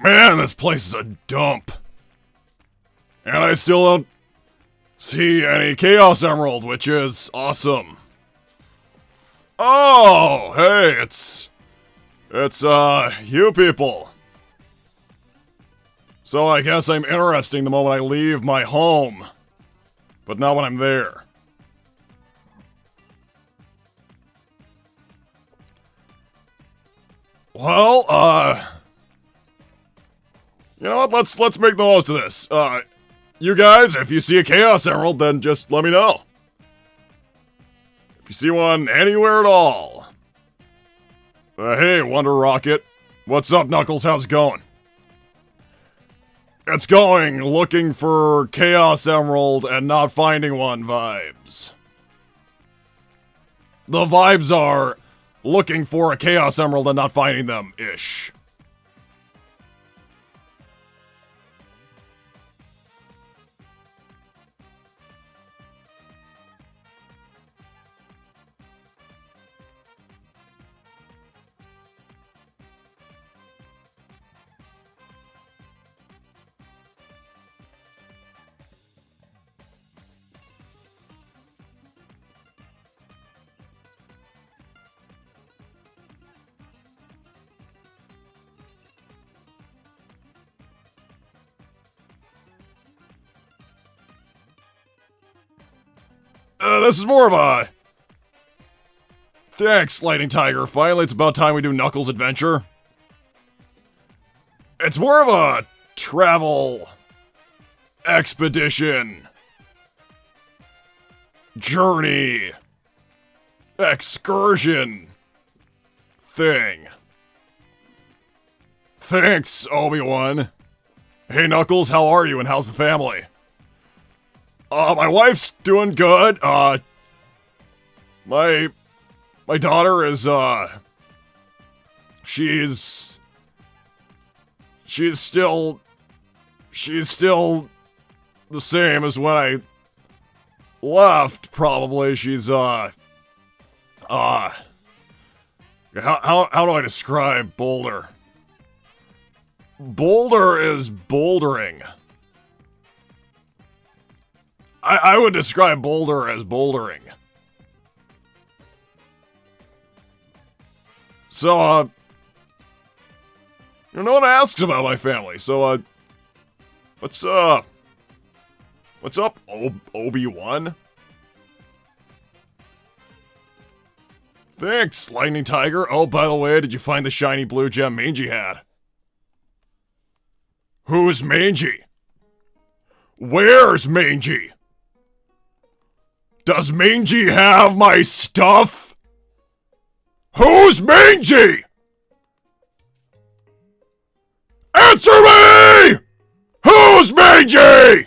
Man, this place is a dump. And I still don't see any Chaos Emerald, which is awesome. Oh, hey, it's you people. So I guess I'm interesting the moment I leave my home, but not when I'm there. Well, you know what? Let's make the most of this. You guys, if you see a Chaos Emerald, then just let me know. If you see one anywhere at all. Hey, Wonder Rocket. What's up, Knuckles? How's it going? It's going looking for Chaos Emerald and not finding one vibes. The vibes are looking for a Chaos Emerald and not finding them-ish. This is more of a... Thanks, Lightning Tiger. Finally, it's about time we do Knuckles' adventure. It's more of a travel... expedition... journey... excursion... thing. Thanks, Obi-Wan. Hey, Knuckles, how are you and how's the family? My wife's doing good. My daughter is, she's still the same as when I left, probably. She's, how do I describe Boulder? Boulder is bouldering. I would describe Boulder as bouldering. So, no one asks about my family, so, what's up, Obi-Wan? Thanks, Lightning Tiger. Oh, by the way, did you find the shiny blue gem Mangy had? Who's Mangy? Where's Mangy? Does Mangy have my stuff? Who's Mangy? Answer me! Who's Mangy?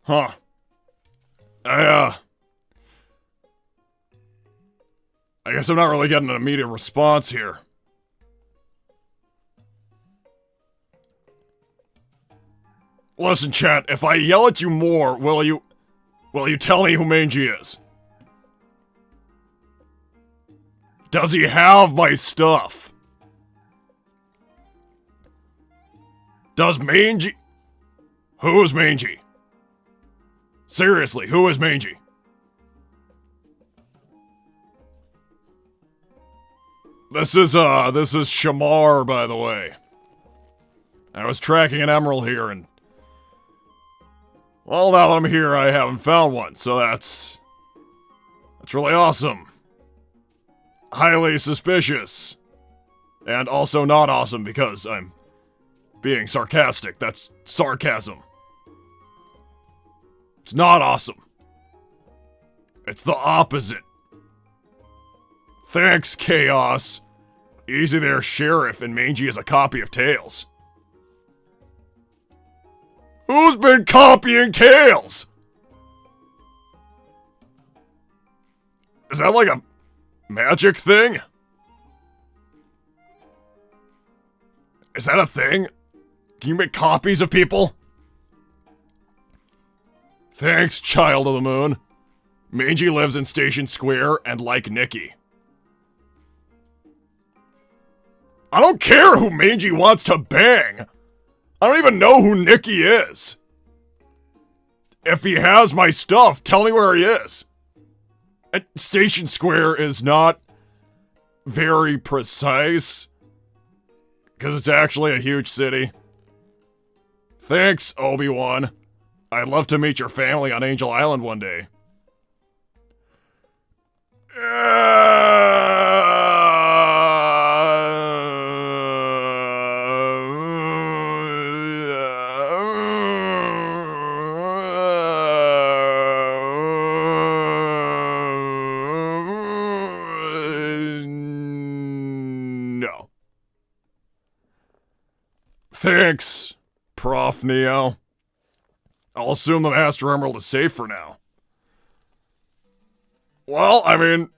Huh. I guess I'm not really getting an immediate response here. Listen, chat, if I yell at you more, will you tell me who Mangy is? Does he have my stuff? Does Mangy... Who's Mangy? Seriously, who is Mangy? This is Shamar, by the way. I was tracking an emerald here, and... well, now that I'm here, I haven't found one, so that's really awesome. Highly suspicious. And also not awesome, because I'm being sarcastic. That's sarcasm. It's not awesome. It's the opposite. Thanks, Chaos. Easy there, Sheriff, and Mangy is a copy of Tails. Who's been copying Tails? Is that like a magic thing? Is that a thing? Can you make copies of people? Thanks, Child of the Moon. Mangy lives in Station Square and like Nikki. I don't care who Mangy wants to bang. I don't even know who Nikki is. If he has my stuff, tell me where he is. And Station Square is not very precise, because it's actually a huge city. Thanks, Obi-Wan. I'd love to meet your family on Angel Island one day. No. Thanks, Prof. Neo. I'll assume the Master Emerald is safe for now. Well, I mean,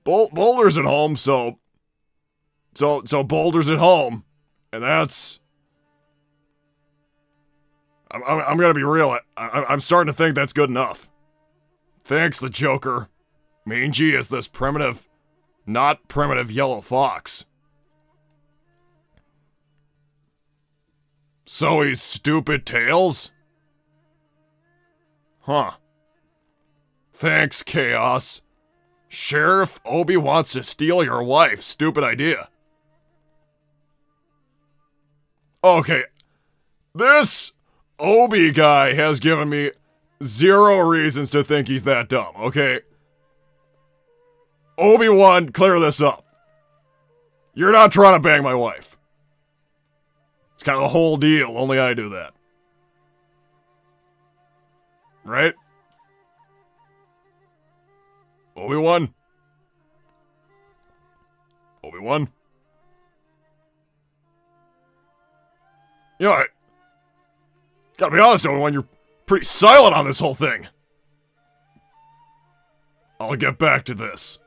Boulder's at home, so Boulder's at home, and that's. I'm gonna be real. I'm starting to think that's good enough. Thanks, the Joker. Mangy is this primitive, not primitive yellow fox. So he's stupid Tails? Huh. Thanks, Chaos. Sheriff Obi wants to steal your wife. Stupid idea. Okay. This Obi guy has given me 0 reasons to think he's that dumb, okay? Obi-Wan, clear this up. You're not trying to bang my wife. It's kind of the whole deal, only I do that. Right? Obi-Wan? Obi-Wan? You know, gotta be honest, Obi-Wan, you're pretty silent on this whole thing. I'll get back to this.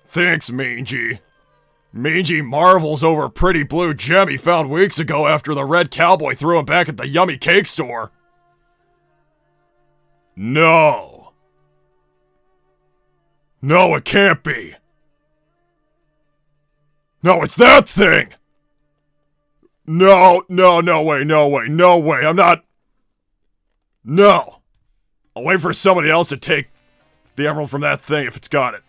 Thanks, Mangy. Mangy marvels over a pretty blue gem he found weeks ago after the red cowboy threw him back at the yummy cake store. No. No, it can't be. No, it's that thing! No way, I'm not... No. I'll wait for somebody else to take the emerald from that thing if it's got it.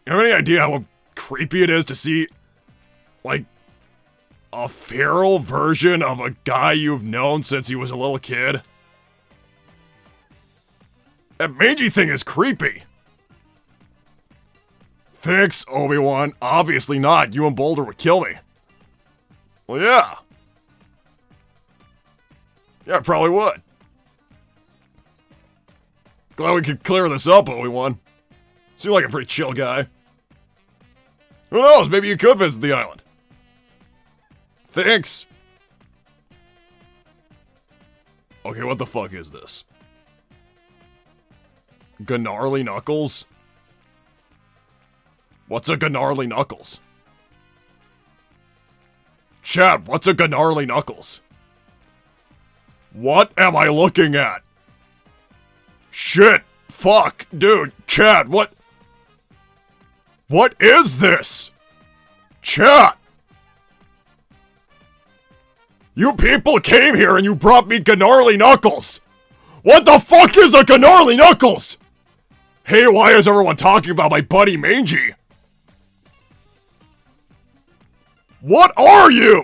You have any idea how creepy it is to see, like, a feral version of a guy you've known since he was a little kid? That mangy thing is creepy. Thanks, Obi-Wan. Obviously not. You and Boulder would kill me. Well, yeah. Yeah, I probably would. Glad we could clear this up, Obi-Wan. Seem like a pretty chill guy. Who knows? Maybe you could visit the island. Thanks. Okay, what the fuck is this? Gnarly Knuckles? What's a Gnarly Knuckles? Chad, what's a Gnarly Knuckles? What am I looking at? Shit! Fuck! Dude! Chad, what? What is this? Chat! You people came here and you brought me Gnarly Knuckles! What the fuck is a Gnarly Knuckles? Hey, why is everyone talking about my buddy Mangy? What are you?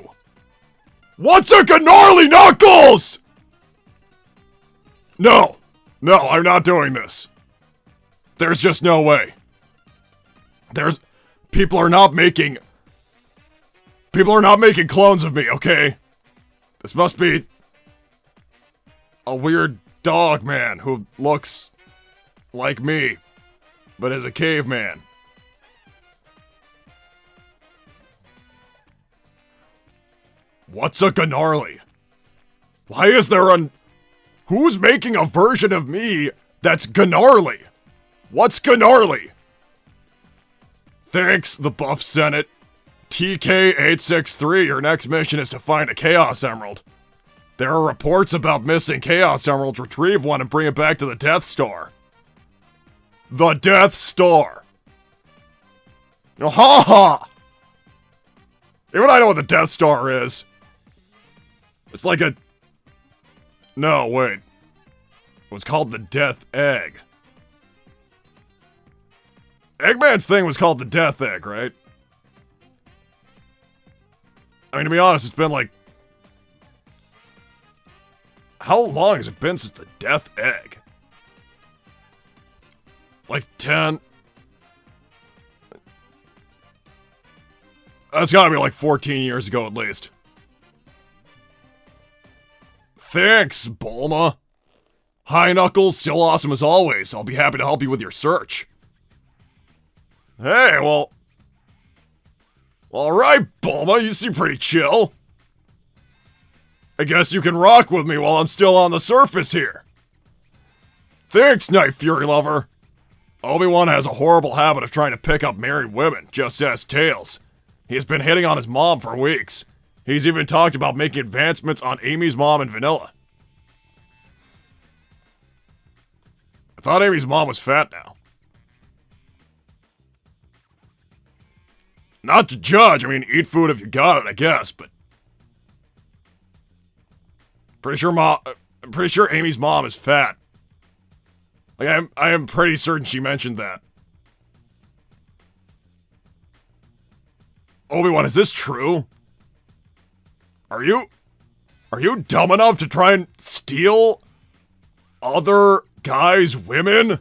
What's a Gnarly Knuckles? No, I'm not doing this. There's just no way. People are not making clones of me, okay? This must be a weird dog man who looks like me, but is a caveman. What's a Gnarly? Why is there who's making a version of me that's Gnarly? What's Gnarly? Thanks, the Buff Senate. TK-863, your next mission is to find a Chaos Emerald. There are reports about missing Chaos Emeralds. Retrieve one and bring it back to the Death Star. The Death Star! You know, ha ha! Even I know what the Death Star is. It's like a... No, wait. It was called the Death Egg. Eggman's thing was called the Death Egg, right? I mean, to be honest, it's been like... How long has it been since the Death Egg? Like 10... That's gotta be like 14 years ago at least. Thanks, Bulma. Hi, Knuckles. Still awesome as always. I'll be happy to help you with your search. Hey, well... Alright, Bulma. You seem pretty chill. I guess you can rock with me while I'm still on the surface here. Thanks, Night Fury Lover. Obi-Wan has a horrible habit of trying to pick up married women, just as Tails. He's been hitting on his mom for weeks. He's even talked about making advancements on Amy's mom and Vanilla. I thought Amy's mom was fat now. Not to judge, I mean, eat food if you got it, I guess, but... I'm pretty sure Amy's mom is fat. Like, I am pretty certain she mentioned that. Obi-Wan, is this true? Are you dumb enough to try and steal other guys' women?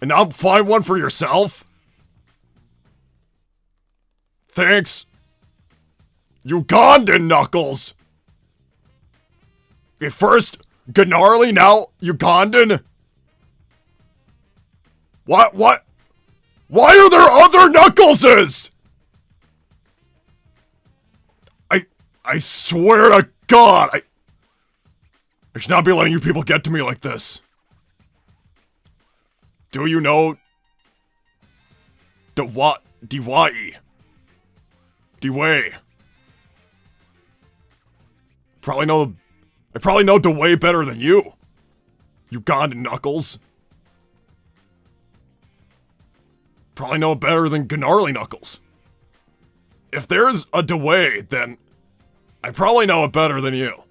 And not find one for yourself? Thanks. Ugandan Knuckles! Okay, first Gnarly, now Ugandan? What? Why are there other Knuckleses? I swear to God, I should not be letting you people get to me like this. Do you know Dewey? I probably know Dewey better than you. Ugandan Knuckles. Probably know it better than Gnarly Knuckles. If there's a Dewey, then I probably know it better than you.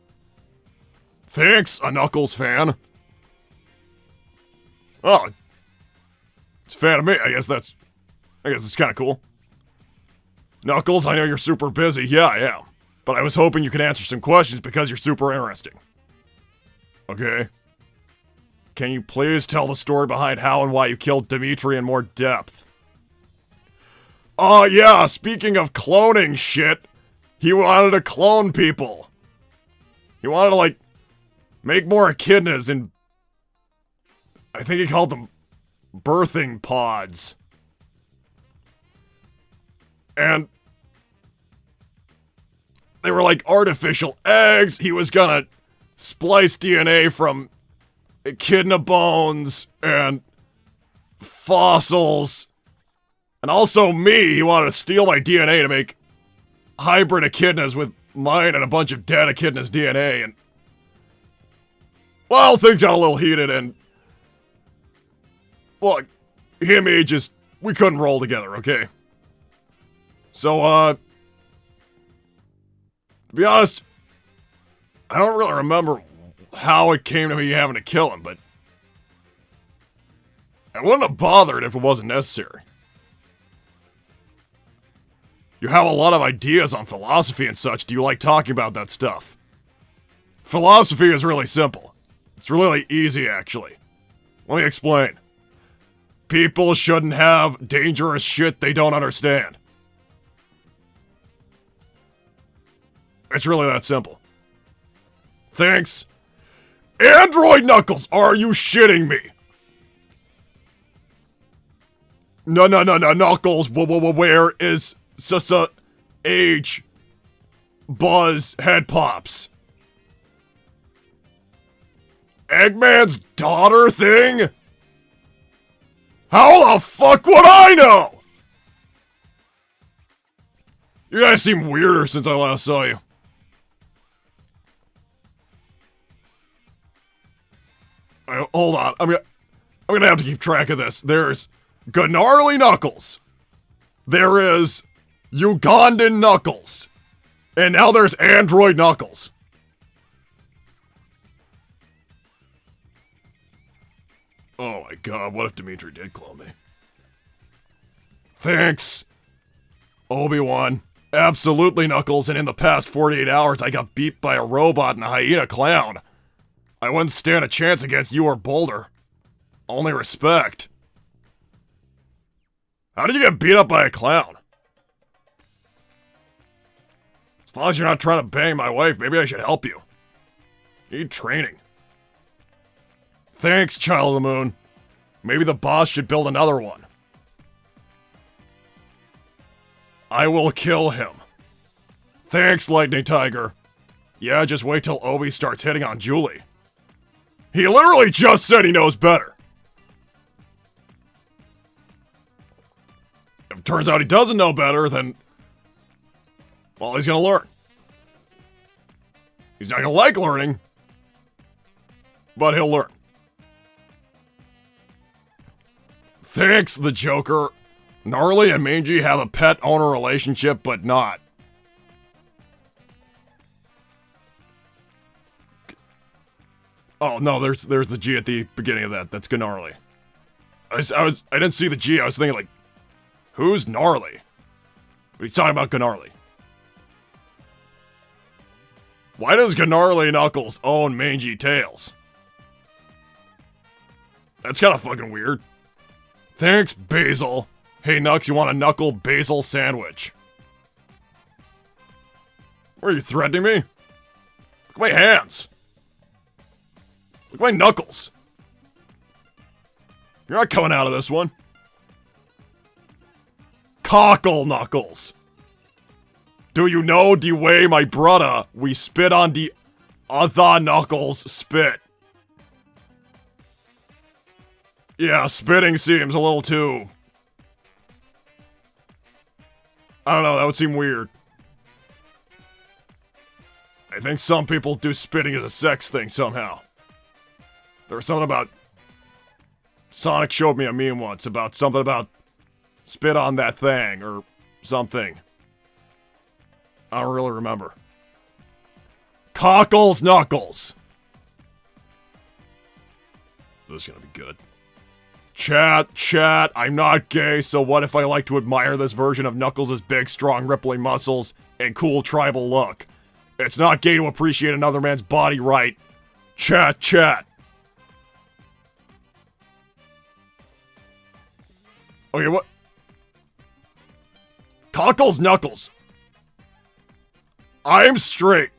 Thanks, a Knuckles fan. Oh, it's a fan of me. I guess it's kind of cool. Knuckles, I know you're super busy. Yeah, I am. But I was hoping you could answer some questions because you're super interesting. Okay. Can you please tell the story behind how and why you killed Dimitri in more depth? Yeah, speaking of cloning shit, he wanted to clone people. He wanted to, like, make more echidnas and I think he called them birthing pods. And they were like artificial eggs. He was gonna splice DNA from echidna bones and fossils. And also me, he wanted to steal my DNA to make hybrid echidnas with mine and a bunch of dead echidnas' DNA. And, well, things got a little heated and, well, he and me just, we couldn't roll together, okay? So, to be honest, I don't really remember how it came to me having to kill him, but I wouldn't have bothered if it wasn't necessary. You have a lot of ideas on philosophy and such. Do you like talking about that stuff? Philosophy is really simple. It's really easy, actually. Let me explain. People shouldn't have dangerous shit they don't understand. It's really that simple. Thanks. Android Knuckles, are you shitting me? No, Knuckles, where is Age Buzz Head Pops? Eggman's daughter thing? How the fuck would I know? You guys seem weirder since I last saw you. Hold on, I'm gonna have to keep track of this. There's Gnarly Knuckles. there is Ugandan Knuckles. And now there's Android Knuckles. Oh my god, what if Dimitri did clone me? Thanks, Obi-Wan. Absolutely, Knuckles, and in the past 48 hours, I got beat by a robot and a hyena clown. I wouldn't stand a chance against you or Boulder. Only respect. How did you get beat up by a clown? As long as you're not trying to bang my wife, maybe I should help you. You need training. Thanks, Child of the Moon. Maybe the boss should build another one. I will kill him. Thanks, Lightning Tiger. Yeah, just wait till Obi starts hitting on Julie. He literally just said he knows better. If it turns out he doesn't know better, then... well, he's gonna learn. He's not gonna like learning, but he'll learn. Thanks, the Joker. Gnarly and Mangy have a pet-owner relationship, but not. Oh, no, there's the G at the beginning of that. That's Gnarly. I didn't see the G. I was thinking, like, who's Gnarly? But he's talking about Gnarly. Why does Gnarly Knuckles own Mangy Tails? That's kind of fucking weird. Thanks, Basil. Hey, Nux, you want a knuckle basil sandwich? Are you threatening me? Look at my hands. Look at my knuckles. You're not coming out of this one. Cockle Knuckles. Do you know the way, my brother, we spit on the other Knuckles spit? Yeah, spitting seems a little too... I don't know, that would seem weird. I think some people do spitting as a sex thing somehow. There was something about... Sonic showed me a meme once about something about spit on that thing or something. I don't really remember. Cockles Knuckles. This is gonna be good. Chat, I'm not gay, so what if I like to admire this version of Knuckles' big, strong, rippling muscles and cool tribal look? It's not gay to appreciate another man's body, right? Chat. Okay, what? Cockles Knuckles. I'm straight.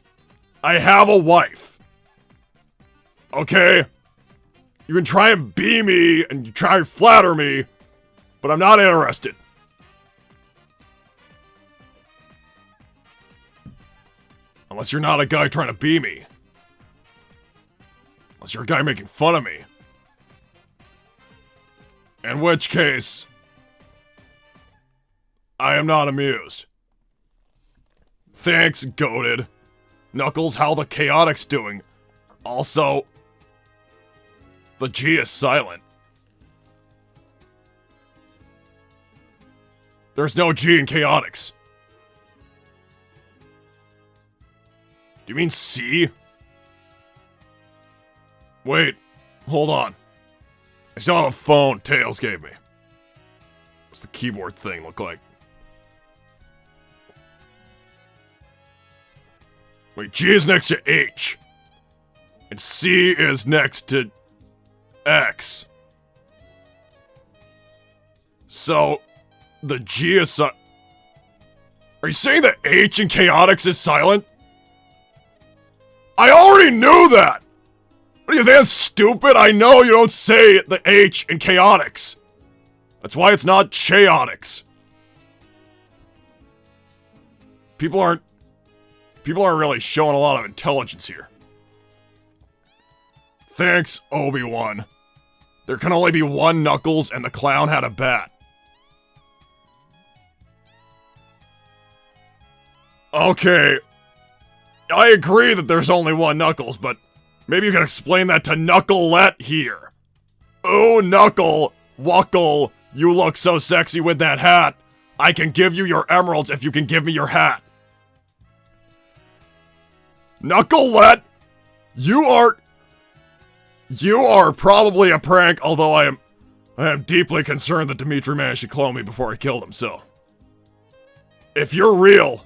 I have a wife. Okay? You can try and be me, and you try and flatter me, but I'm not interested. Unless you're not a guy trying to be me. Unless you're a guy making fun of me. In which case, I am not amused. Thanks, goated. Knuckles, how the Chaotix doing? Also... the G is silent. There's no G in Chaotix. Do you mean C? Wait, hold on. I still have a phone Tails gave me. What's the keyboard thing look like? Wait, G is next to H. And C is next to... X. So, the G is Are you saying that H in Chaotix is silent? I already knew that! What do you think, I'm stupid? I know you don't say the H in Chaotix. That's why it's not Chaotix. People aren't really showing a lot of intelligence here. Thanks, Obi-Wan. There can only be one Knuckles, and the clown had a bat. Okay. I agree that there's only one Knuckles, but maybe you can explain that to Knuckleette here. Oh, Knuckle, Wuckle, you look so sexy with that hat. I can give you your emeralds if you can give me your hat. Knucklelet, you are probably a prank, although I am deeply concerned that Dimitri managed to clone me before I killed him, so. If you're real,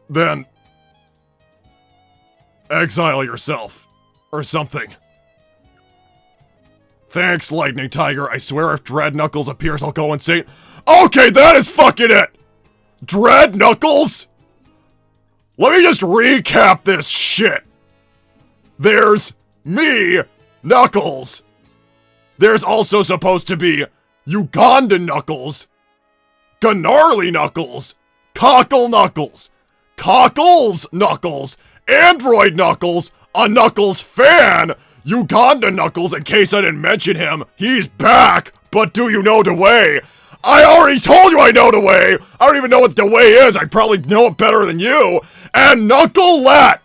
then exile yourself, or something. Thanks, Lightning Tiger. I swear if Dread Knuckles appears, I'll go insane. Okay, that is fucking it! Dread Knuckles? Let me just recap this shit. There's me, Knuckles. There's also supposed to be Ugandan Knuckles, Gnarly Knuckles, Cockle Knuckles, Cockles Knuckles, Android Knuckles, a Knuckles fan, Uganda Knuckles, in case I didn't mention him, he's back, but do you know the way? I already told you I know the way! I don't even know what the way is, I probably know it better than you! And Knucklelet!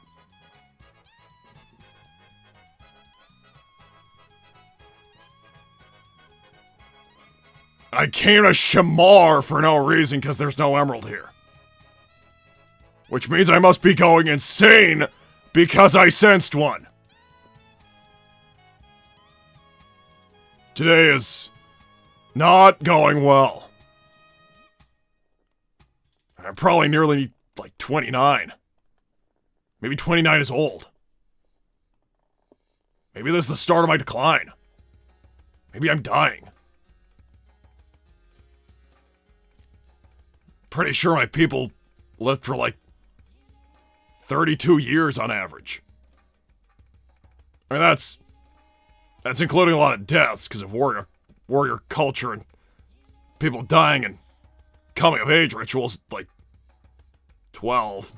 I came to Shamar for no reason because there's no emerald here. Which means I must be going insane because I sensed one. Today is not going well. I'm probably nearly like 29. Maybe 29 is old. Maybe this is the start of my decline. Maybe I'm dying. Pretty sure my people lived for like 32 years on average. I mean, that's including a lot of deaths because of warrior culture and people dying and coming of age rituals, like 12.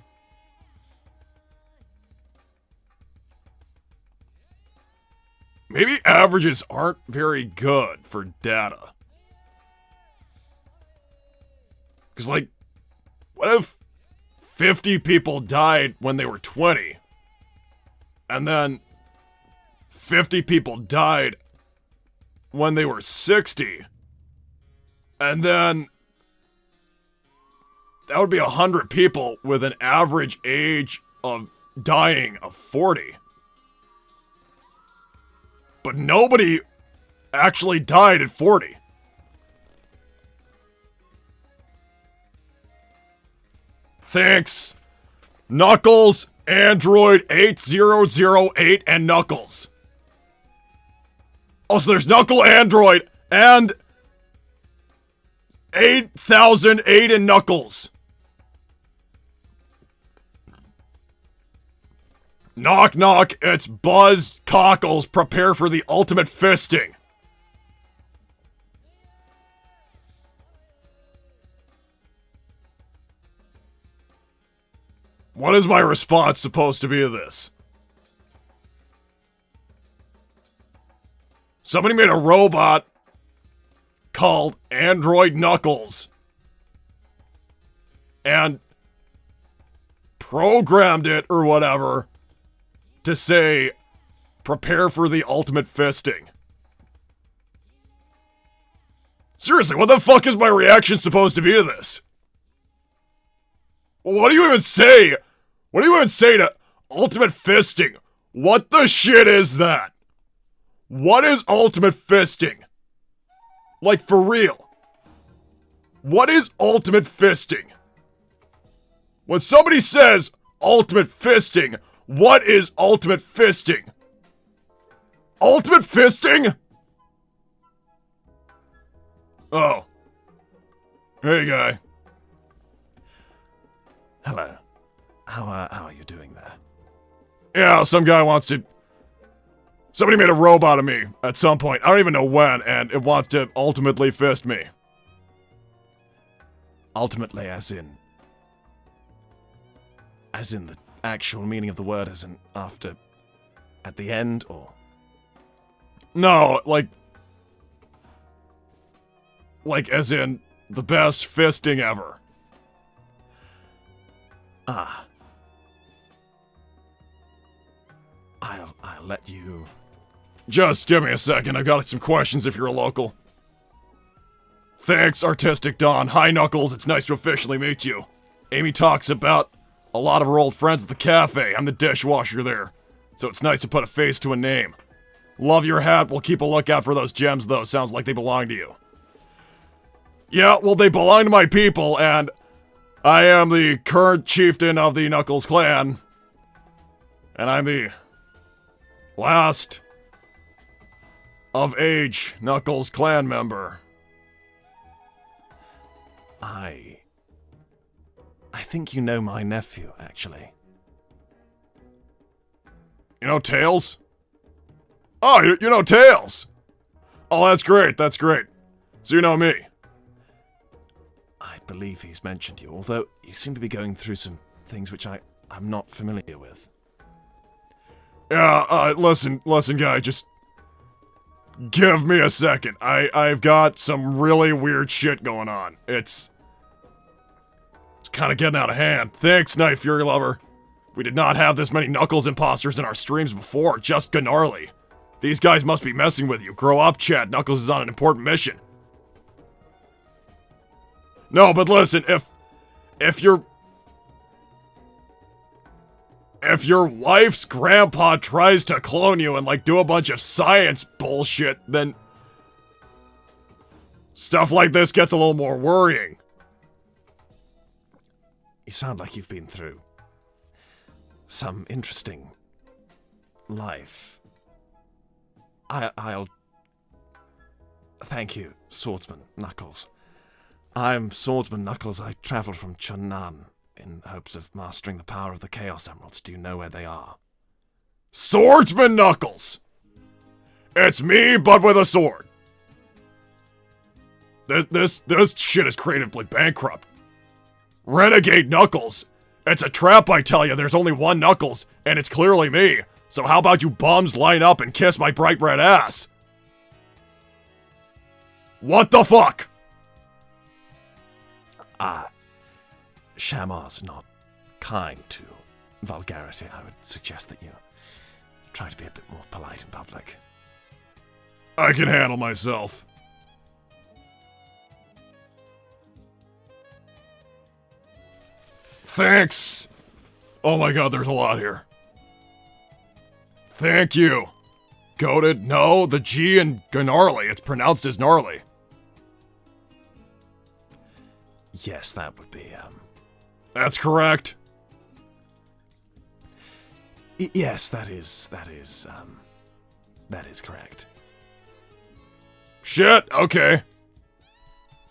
Maybe averages aren't very good for data. Because, like, what if 50 people died when they were 20? And then 50 people died when they were 60? And then that would be 100 people with an average age of dying of 40. But nobody actually died at 40. Thanks, Knuckles, Android 8008, and Knuckles. Also, there's Knuckle Android and 8008 and Knuckles. Knock knock, it's Buzz Cockles. Prepare for the ultimate fisting. What is my response supposed to be to this? Somebody made a robot called Android Knuckles and programmed it or whatever to say, prepare for the ultimate fisting. Seriously, what the fuck is my reaction supposed to be to this? What do you even say? What do you even say to ultimate fisting? What the shit is that? What is ultimate fisting? Like, for real. What is ultimate fisting? When somebody says ultimate fisting, what is ultimate fisting? Ultimate fisting? Oh. Hey, guy. Hello. How are you doing there? Yeah, some guy wants to... Somebody made a robot of me at some point. I don't even know when, and it wants to ultimately fist me. Ultimately, as in the actual meaning of the word, as in after, at the end, or? No, like as in the best fisting ever. Ah. I'll let you... Just give me a second, I've got some questions if you're a local. Thanks, Artistic Don. Hi, Knuckles. It's nice to officially meet you. Amy talks about a lot of her old friends at the cafe. I'm the dishwasher there, so it's nice to put a face to a name. Love your hat. We'll keep a lookout for those gems, though. Sounds like they belong to you. Yeah, well, they belong to my people, and I am the current chieftain of the Knuckles clan. And I'm the last of age Knuckles clan member. I think you know my nephew, actually. You know Tails? Oh, you know Tails! Oh, that's great, that's great. So you know me. I believe he's mentioned you, although you seem to be going through some things which I'm not familiar with. Yeah, listen, guy, just give me a second. I've got some really weird shit going on. It's kind of getting out of hand. Thanks, Night Fury Lover. We did not have this many Knuckles imposters in our streams before, just gnarly. These guys must be messing with you. Grow up, Chad. Knuckles is on an important mission. No, but listen, if your wife's grandpa tries to clone you and, like, do a bunch of science bullshit, then stuff like this gets a little more worrying. You sound like you've been through some interesting life. I'll thank you, Swordsman Knuckles. I'm Swordsman Knuckles. I traveled from Chunnan in hopes of mastering the power of the Chaos Emeralds. Do you know where they are? Swordsman Knuckles! It's me, but with a sword. This shit is creatively bankrupt. Renegade Knuckles! It's a trap, I tell you. There's only one Knuckles, and it's clearly me. So how about you bums line up and kiss my bright red ass? What the fuck? Shamar's not kind to vulgarity. I would suggest that you try to be a bit more polite in public. I can handle myself. Thanks. Oh my god, there's a lot here. Thank you. Goated? No, the G in gnarly. It's pronounced as gnarly. Yes, that would be, That's correct. Yes, that is correct. Shit, okay.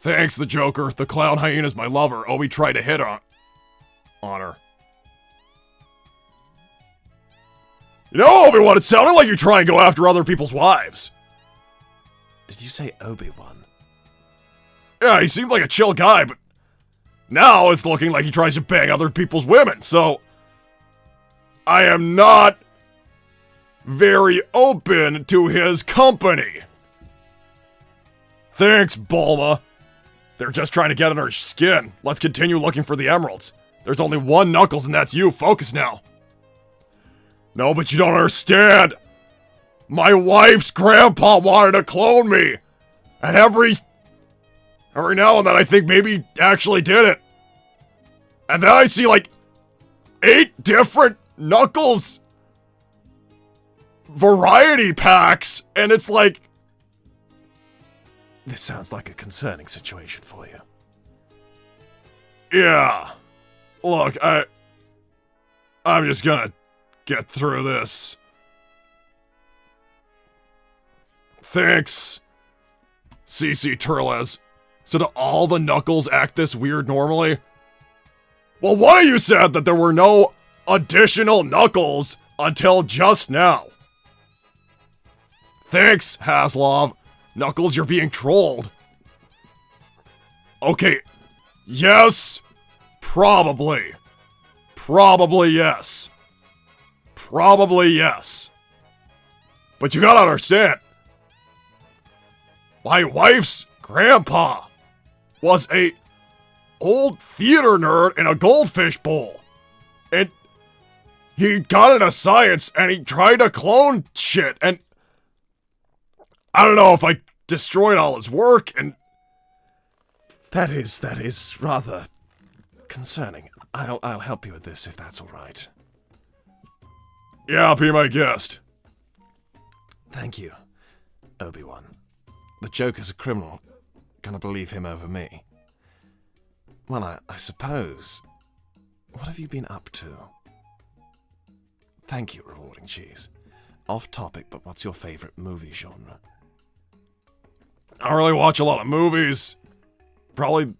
Thanks, the Joker. The clown hyena's my lover. Obi tried to hit on her. You know, Obi-Wan, it sounded like you try and go after other people's wives. Did you say Obi-Wan? Yeah, he seemed like a chill guy, but now it's looking like he tries to bang other people's women, so I am not very open to his company. Thanks, Bulma. They're just trying to get under his skin. Let's continue looking for the emeralds. There's only one Knuckles, and that's you. Focus now. No, but you don't understand. My wife's grandpa wanted to clone me. And every now and then I think maybe he actually did it. And then I see like 8 different Knuckles variety packs, and it's like, this sounds like a concerning situation for you. Yeah. Look, I'm just gonna get through this. Thanks, CC Turles. So do all the Knuckles act this weird normally? Well, one of you said that there were no additional Knuckles until just now. Thanks, Haslov. Knuckles, you're being trolled. Okay. Yes. Probably. Probably yes. Probably yes. But you gotta understand. My wife's grandpa was a old theater nerd in a goldfish bowl. And he got into science and he tried to clone shit, and I don't know if I destroyed all his work, and That is rather concerning. I'll help you with this if that's all right. Yeah, be my guest. Thank you, Obi-Wan. The Joker's a criminal. Gonna believe him over me. Well, I suppose... What have you been up to? Thank you, Rewarding Cheese. Off topic, but what's your favorite movie genre? I don't really watch a lot of movies. Probably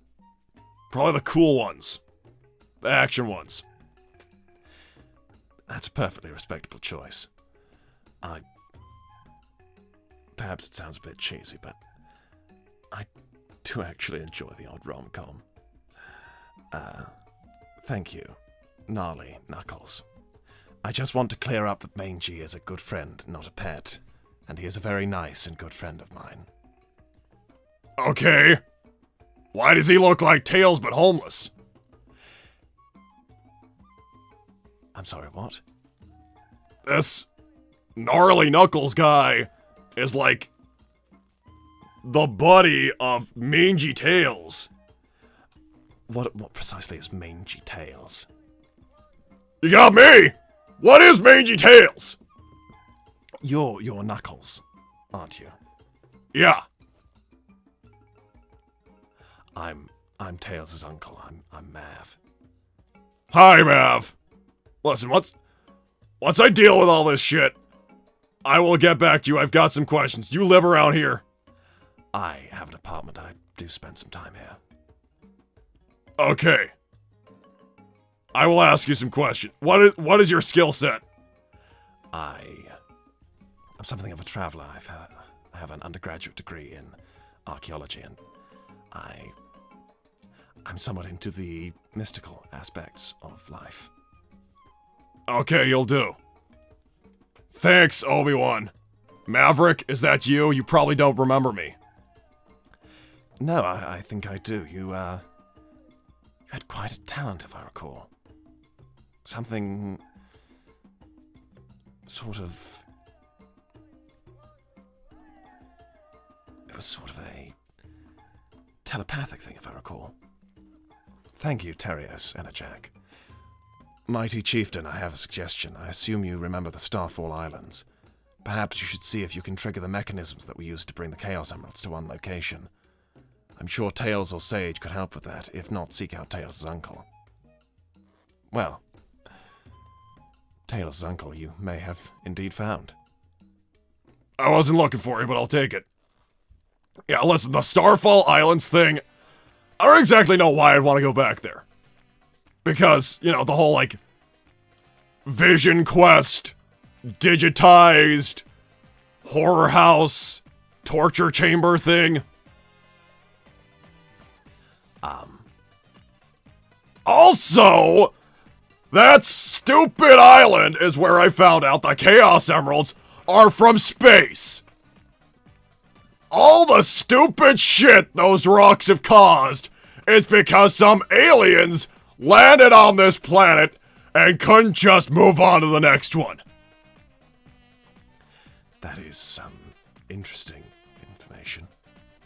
the cool ones. The action ones. That's a perfectly respectable choice. Perhaps it sounds a bit cheesy, but I do actually enjoy the odd rom-com. Thank you, Gnarly Knuckles. I just want to clear up that Mangy is a good friend, not a pet, and he is a very nice and good friend of mine. Okay. Why does he look like Tails but homeless? I'm sorry, what? This Gnarly Knuckles guy is like the buddy of Mangy Tails. What precisely is Mangy Tails? You got me! What is Mangy Tails? You're Knuckles, aren't you? Yeah. I'm Tails' uncle. I'm Mav. Hi, Mav. Listen, once I deal with all this shit, I will get back to you. I've got some questions. Do you live around here? I have an apartment. I do spend some time here. Okay. I will ask you some questions. What is your skill set? I'm something of a traveler. I have an undergraduate degree in archaeology, and I'm somewhat into the mystical aspects of life. Okay, you'll do. Thanks, Obi-Wan. Maverick, is that you? You probably don't remember me. No, I think I do. You had quite a talent, if I recall. Something sort of... It was sort of a telepathic thing, if I recall. Thank you, Terios Enerjak. Mighty Chieftain, I have a suggestion. I assume you remember the Starfall Islands. Perhaps you should see if you can trigger the mechanisms that we used to bring the Chaos Emeralds to one location. I'm sure Tails or Sage could help with that. If not, seek out Tails' uncle. Well, Tails' uncle you may have indeed found. I wasn't looking for you, but I'll take it. Yeah, listen, the Starfall Islands thing, I don't exactly know why I'd want to go back there. Because, you know, the whole, like, Vision Quest, digitized, horror house, torture chamber thing. Also, that stupid island is where I found out the Chaos Emeralds are from space. All the stupid shit those rocks have caused is because some aliens landed on this planet and couldn't just move on to the next one. That is some interesting information.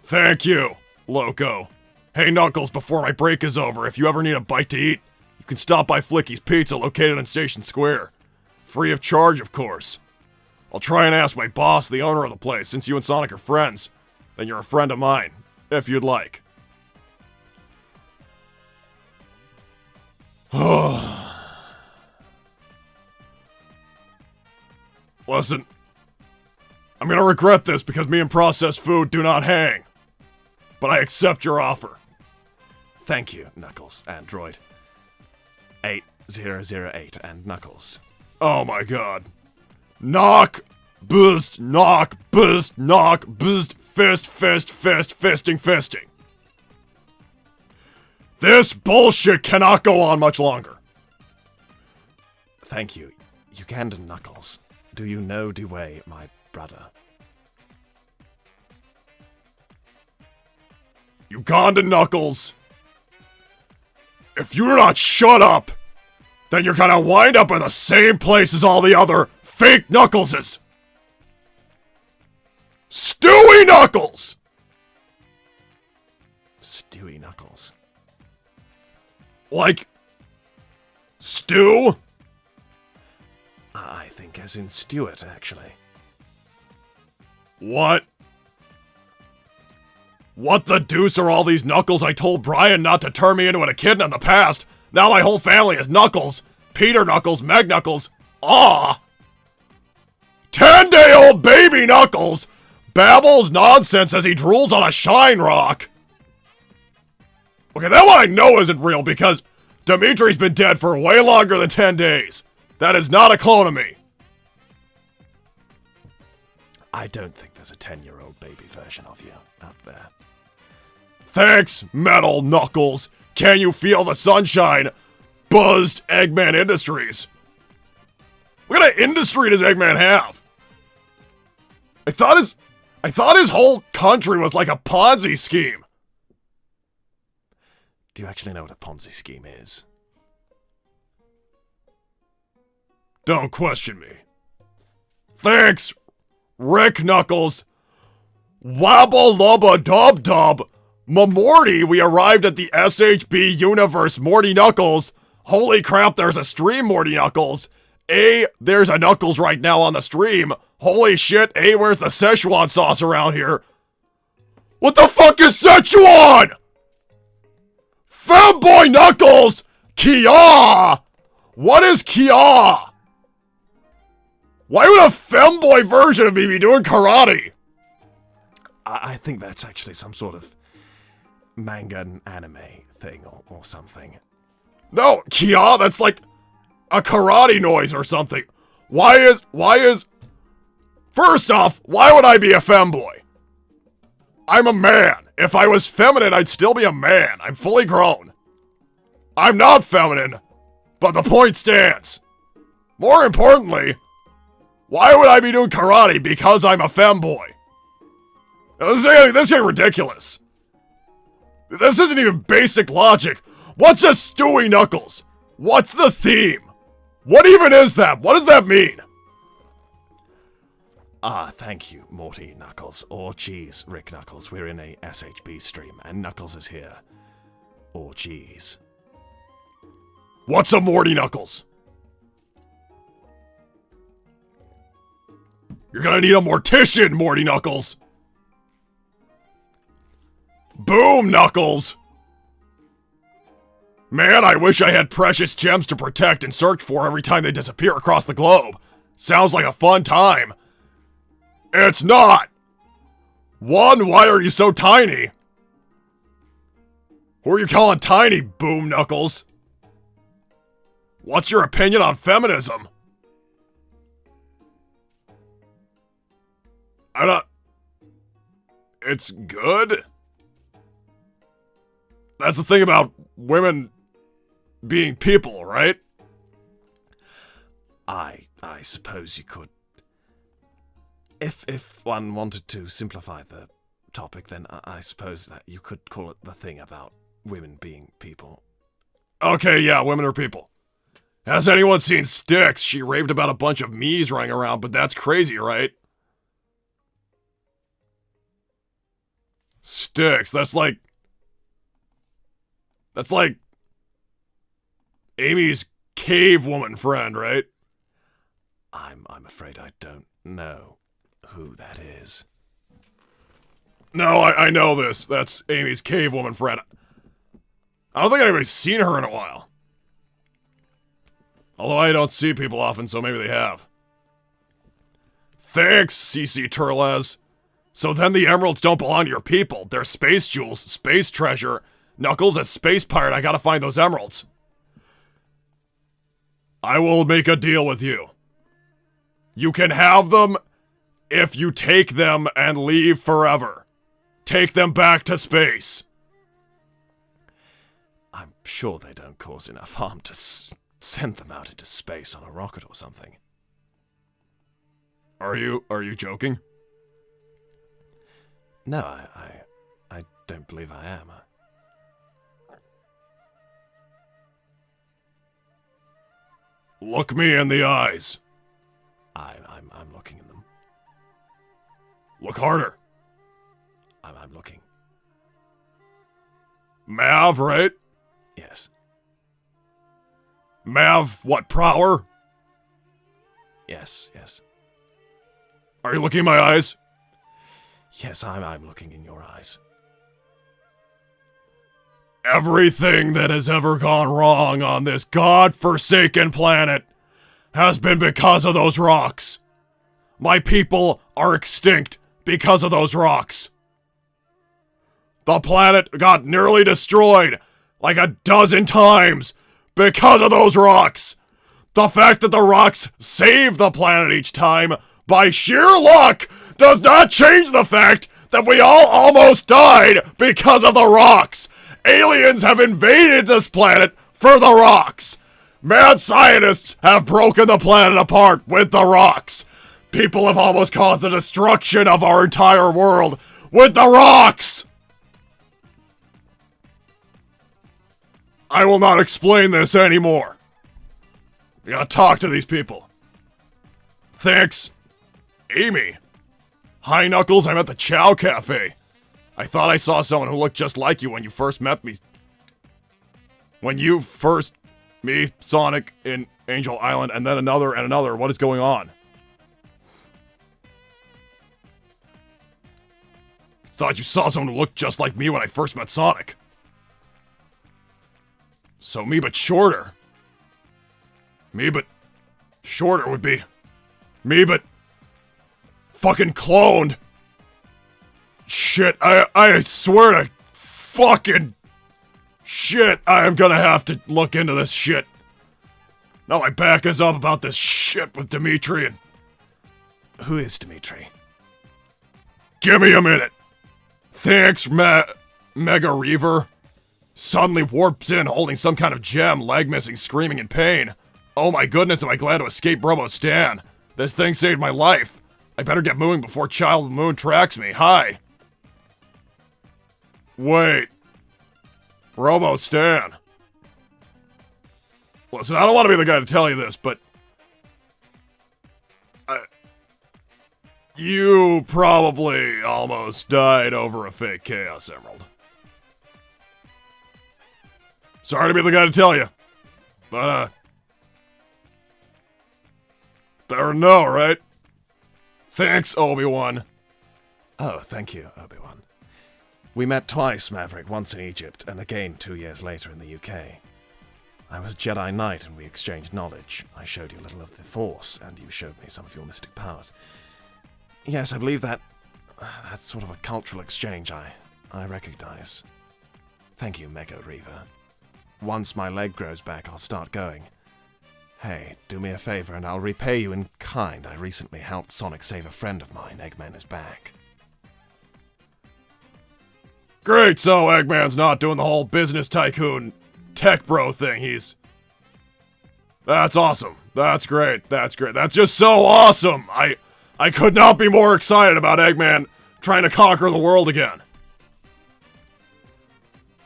Thank you, Loco. Hey, Knuckles, before my break is over, if you ever need a bite to eat, you can stop by Flicky's Pizza located in Station Square. Free of charge, of course. I'll try and ask my boss, the owner of the place, since you and Sonic are friends. Then you're a friend of mine, if you'd like. Listen, I'm gonna regret this because me and processed food do not hang. But I accept your offer. Thank you, Knuckles, Android 8008 and Knuckles. Oh my god. Knock, boost, knock, boost, fist, fisting. This bullshit cannot go on much longer. Thank you, Ugandan Knuckles. Do you know Dewey, my brother? Ugandan Knuckles, if you do not shut up, then you're gonna wind up in the same place as all the other fake Knuckleses. Stewie Knuckles! stewy Knuckles. Like stew? I think as in Stuart, actually. What? What the deuce are all these Knuckles? I told Brian not to turn me into an echidna in the past. Now my whole family is Knuckles. Peter Knuckles, Meg Knuckles. Ah! 10-day-old baby Knuckles babbles nonsense as he drools on a shine rock. Okay, that one I know isn't real because Dimitri's been dead for way longer than 10 days. That is not a clone of me. I don't think there's a 10-year-old baby version of you out there. Thanks, Metal Knuckles. Can you feel the sunshine? Buzzed Eggman Industries. What kind of industry does Eggman have? I thought his whole country was like a Ponzi scheme. Do you actually know what a Ponzi scheme is? Don't question me. Thanks, Rick Knuckles. Wabba lubba dub dub. Morty, we arrived at the SHB universe, Morty Knuckles. Holy crap, there's a stream, Morty Knuckles. There's a Knuckles right now on the stream. Holy shit, where's the Szechuan sauce around here? What the fuck is Szechuan? Femboy Knuckles! Kia! What is Kia? Why would a femboy version of me be doing karate? I think that's actually some sort of manga and anime thing or something. No, Kia, that's like a karate noise or something. Why is... First off, why would I be a femboy? I'm a man. If I was feminine, I'd still be a man. I'm fully grown. I'm not feminine, but the point stands. More importantly, why would I be doing karate because I'm a femboy? Now, this is ridiculous. This isn't even basic logic. What's a Stewie Knuckles? What's the theme? What even is that? What does that mean? Thank you, Morty Knuckles. Or geez, Rick Knuckles. We're in a SHB stream, and Knuckles is here. Or geez. What's a Morty Knuckles? You're gonna need a mortician, Morty Knuckles. Boom, Knuckles. Man, I wish I had precious gems to protect and search for every time they disappear across the globe. Sounds like a fun time. It's not! One, why are you so tiny? Who are you calling tiny, Boom Knuckles? What's your opinion on feminism? It's good? That's the thing about women being people, right? I suppose you could. If one wanted to simplify the topic, then I suppose that you could call it the thing about women being people. Okay, yeah, women are people. Has anyone seen Styx? She raved about a bunch of me's running around, but that's crazy, right? Styx, that's like Amy's cave woman friend, right? I'm afraid I don't know who that is. No, I know this. That's Amy's cave woman friend. I don't think anybody's seen her in a while. Although I don't see people often, so maybe they have. Thanks, CC Turles. So then the emeralds don't belong to your people. They're space jewels, space treasure. Knuckles, as space pirate, I gotta find those emeralds. I will make a deal with you. You can have them if you take them and leave forever. Take them back to space. I'm sure they don't cause enough harm to send them out into space on a rocket or something. Are you joking? No, I don't believe I am. Look me in the eyes. I'm looking in them. Look harder. I'm looking. Mav, right? Yes. Mav, what, Prower? Yes, yes. Are you looking in my eyes? Yes, I'm looking in your eyes. Everything that has ever gone wrong on this god-forsaken planet has been because of those rocks. My people are extinct because of those rocks. The planet got nearly destroyed like a dozen times because of those rocks. The fact that the rocks save the planet each time by sheer luck does not change the fact that we all almost died because of the rocks. Aliens have invaded this planet for the rocks. Mad scientists have broken the planet apart with the rocks. People have almost caused the destruction of our entire world with the rocks. I will not explain this anymore. I gotta talk to these people. Thanks, Amy. Hi, Knuckles, I'm at the Chow Cafe. I thought I saw someone who looked just like you when you first met me. Me, Sonic, in Angel Island, and then another and another. What is going on? Thought you saw someone who looked just like me when I first met Sonic. So me but shorter. Me but shorter would be me but fucking cloned. Shit, I swear to fucking shit, I am gonna have to look into this shit. Now my back is up about this shit with Dimitri and... Who is Dimitri? Give me a minute. Thanks, Mega Reaver. Suddenly warps in holding some kind of gem, leg missing, screaming in pain. Oh my goodness, am I glad to escape Robo Stan. This thing saved my life. I better get moving before Child Moon tracks me. Hi. Wait. Robo Stan. Listen, I don't want to be the guy to tell you this, but... you probably almost died over a fake Chaos Emerald. Sorry to be the guy to tell you, but, better know, right? Thanks, Obi-Wan. Oh, thank you, Obi-Wan. We met twice, Maverick, once in Egypt, and again 2 years later in the UK. I was a Jedi Knight, and we exchanged knowledge. I showed you a little of the Force, and you showed me some of your mystic powers. Yes, I believe that's sort of a cultural exchange I recognize. Thank you, Mega Reaver. Once my leg grows back, I'll start going. Hey, do me a favor and I'll repay you in kind. I recently helped Sonic save a friend of mine. Eggman is back. Great, so Eggman's not doing the whole business tycoon tech bro thing. That's awesome. That's great. That's great. That's just so awesome. I could not be more excited about Eggman trying to conquer the world again.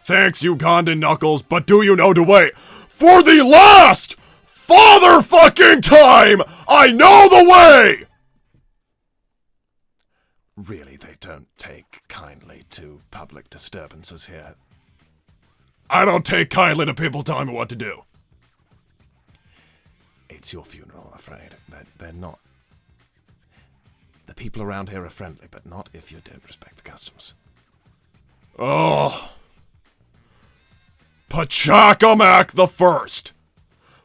Thanks, Ugandan Knuckles, but do you know to wait for the last father fucking time? I know the way! Really, they don't take kindly to public disturbances here. I don't take kindly to people telling me what to do. It's your funeral, I'm afraid. They're not. The people around here are friendly, but not if you don't respect the customs. Oh. Pachacamac the First.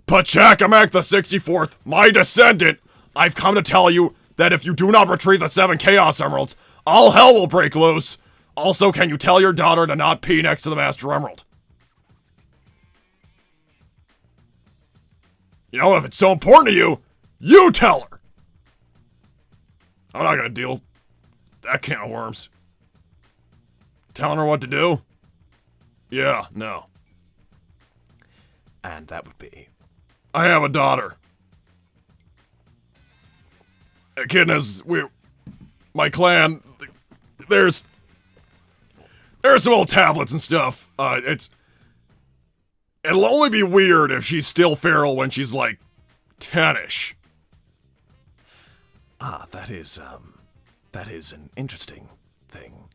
Pachacamac the 64th, my descendant, I've come to tell you that if you do not retrieve the 7 Chaos Emeralds, all hell will break loose. Also, can you tell your daughter to not pee next to the Master Emerald? You know, if it's so important to you, you tell her. I'm not gonna deal that can of worms. Telling her what to do? Yeah, no. And that would be... I have a daughter. Echidnas, my clan, there's some old tablets and stuff. It'll only be weird if she's still feral when she's like 10-ish. Ah, that is an interesting thing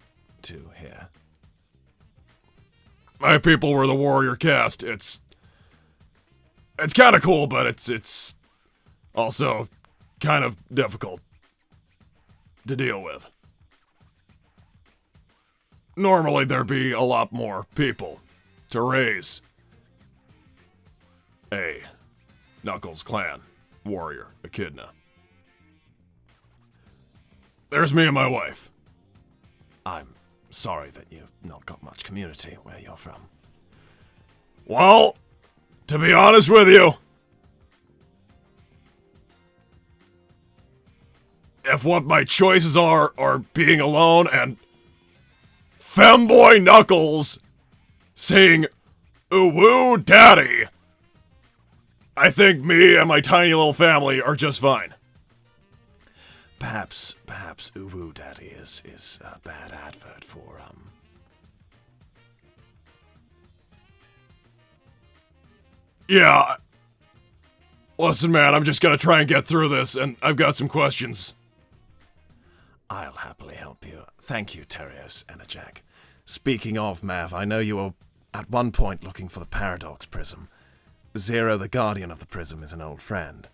to hear. My people were the warrior caste. It's kind of cool, but it's also kind of difficult to deal with. Normally there'd be a lot more people to raise a Knuckles clan warrior echidna. There's me and my wife. I'm sorry that you've not got much community where you're from. Well, to be honest with you, if what my choices are being alone and femboy Knuckles saying, "Ooh woo daddy," I think me and my tiny little family are just fine. Perhaps Uwu Daddy is a bad advert for, Yeah. Listen, man, I'm just gonna try and get through this, and I've got some questions. I'll happily help you. Thank you, Terios Enerjack. Speaking of, Mav, I know you were at one point looking for the Paradox Prism. Zero, the Guardian of the Prism, is an old friend.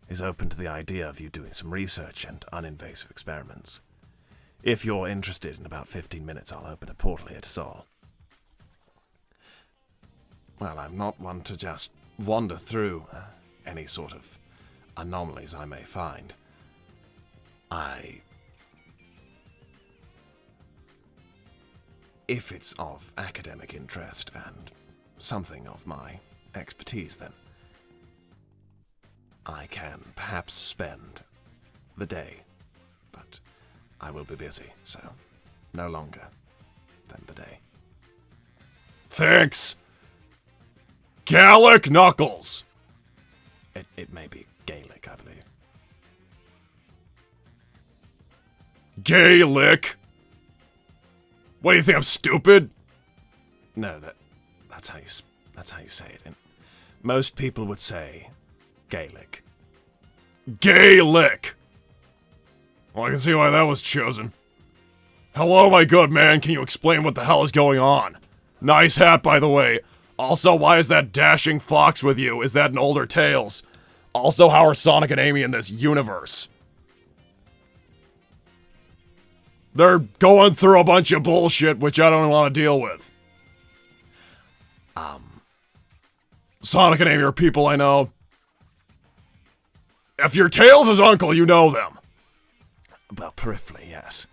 Is open to the idea of you doing some research and uninvasive experiments. If you're interested, in about 15 minutes I'll open a portal here to Sol. Well, I'm not one to just wander through any sort of anomalies I may find. If it's of academic interest and something of my expertise, then I can perhaps spend the day, but I will be busy, so no longer than the day. Thanks, Gallic Knuckles. It may be Gaelic, I believe. Gaelic? What do you think, I'm stupid? No, that's how you say it. And most people would say Gaelic. Gaelic! Well, I can see why that was chosen. Hello, my good man, can you explain what the hell is going on? Nice hat, by the way. Also, why is that dashing fox with you? Is that an older Tails? Also, how are Sonic and Amy in this universe? They're going through a bunch of bullshit, which I don't want to deal with. Sonic and Amy are people I know. If you're Tails' uncle, you know them. Well, peripherally, yes.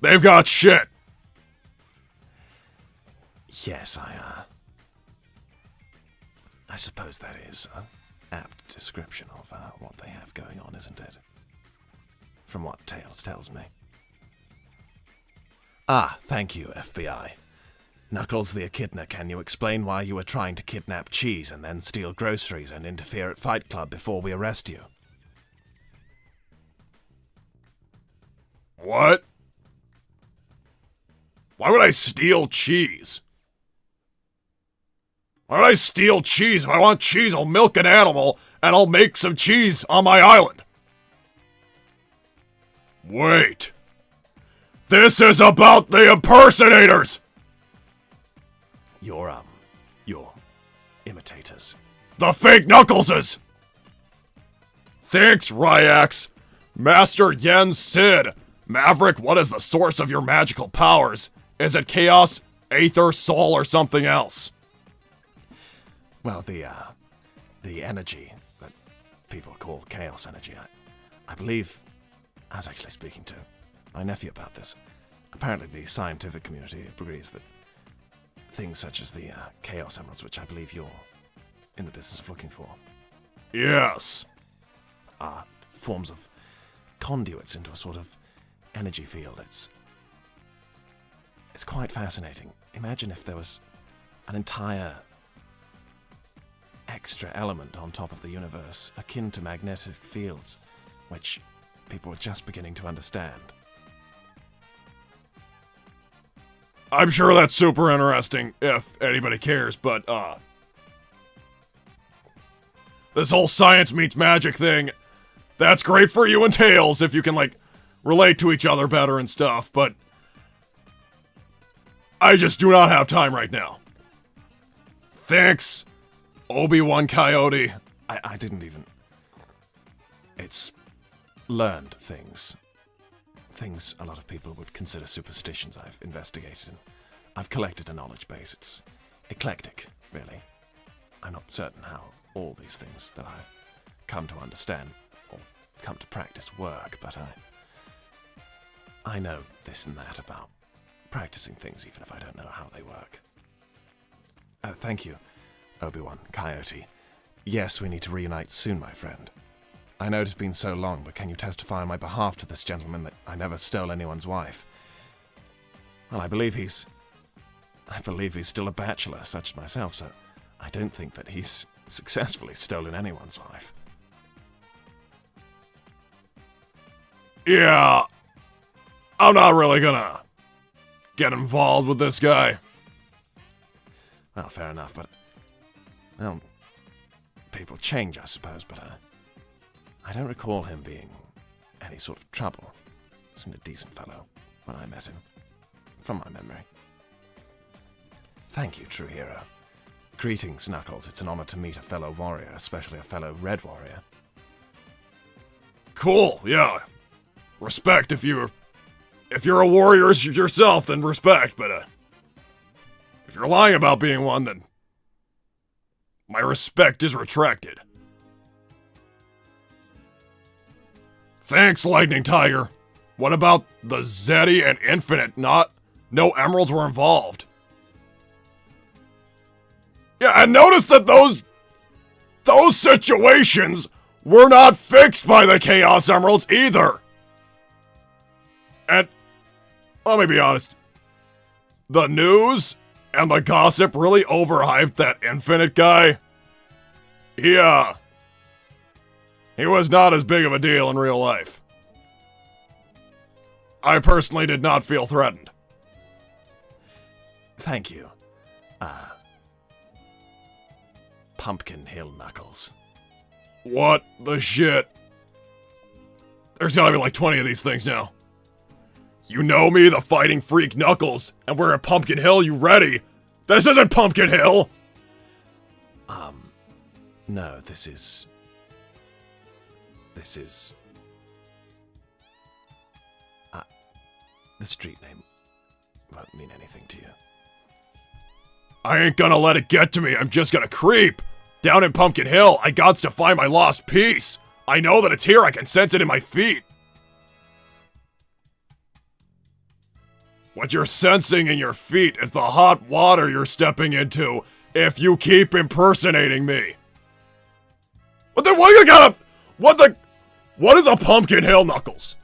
They've got shit. Yes, I suppose that is an apt description of what they have going on, isn't it? From what Tails tells me. Ah, thank you, FBI. Knuckles the Echidna, can you explain why you were trying to kidnap Cheese and then steal groceries and interfere at Fight Club before we arrest you? What? Why would I steal cheese? Why would I steal cheese? If I want cheese, I'll milk an animal and I'll make some cheese on my island. Wait. This is about the impersonators! Your imitators. The fake Knuckleses! Thanks, Ryax. Master Yen Sid. Maverick, what is the source of your magical powers? Is it chaos, aether, soul, or something else? Well, the energy that people call chaos energy, I believe I was actually speaking to my nephew about this. Apparently the scientific community agrees that things such as the chaos emeralds, which I believe you're in the business of looking for, Yes. are forms of conduits into a sort of energy field. It's quite fascinating. Imagine if there was an entire extra element on top of the universe, akin to magnetic fields, which people were just beginning to understand. I'm sure that's super interesting if anybody cares, but, this whole science meets magic thing, that's great for you and Tails if you can, like, relate to each other better and stuff, but I just do not have time right now. Thanks, Obi-Wan Coyote. I didn't even... It's learned things. Things a lot of people would consider superstitions I've investigated, and I've collected a knowledge base. It's eclectic, really. I'm not certain how all these things that I've come to understand or come to practice work, but I know this and that about practicing things even if I don't know how they work. Oh, thank you, Obi-Wan Coyote. Yes, we need to reunite soon, my friend. I know it has been so long, but can you testify on my behalf to this gentleman that I never stole anyone's wife? Well, I believe he's still a bachelor, such as myself, so I don't think that he's successfully stolen anyone's wife. Yeah, I'm not really gonna get involved with this guy. Well, fair enough, but... Well, people change, I suppose, but I don't recall him being any sort of trouble. He seemed a decent fellow when I met him, from my memory. Thank you, true hero. Greetings, Knuckles. It's an honor to meet a fellow warrior, especially a fellow red warrior. Cool, yeah. Respect if you're a warrior yourself, then respect, but if you're lying about being one, then my respect is retracted. Thanks, Lightning Tiger. What about the Zeddy and Infinite? No emeralds were involved. Yeah, and notice that those situations were not fixed by the Chaos Emeralds either. And let me be honest, the news and the gossip really overhyped that Infinite guy. He was not as big of a deal in real life. I personally did not feel threatened. Thank you. Pumpkin Hill Knuckles. What the shit? There's gotta be like 20 of these things now. You know me, the fighting freak Knuckles, and we're at Pumpkin Hill, you ready? This isn't Pumpkin Hill! No, this is... the street name won't mean anything to you. I ain't gonna let it get to me, I'm just gonna creep! Down in Pumpkin Hill, I gots to find my lost piece! I know that it's here, I can sense it in my feet! What you're sensing in your feet is the hot water you're stepping into if you keep impersonating me! What is a Pumpkin Hill, Knuckles?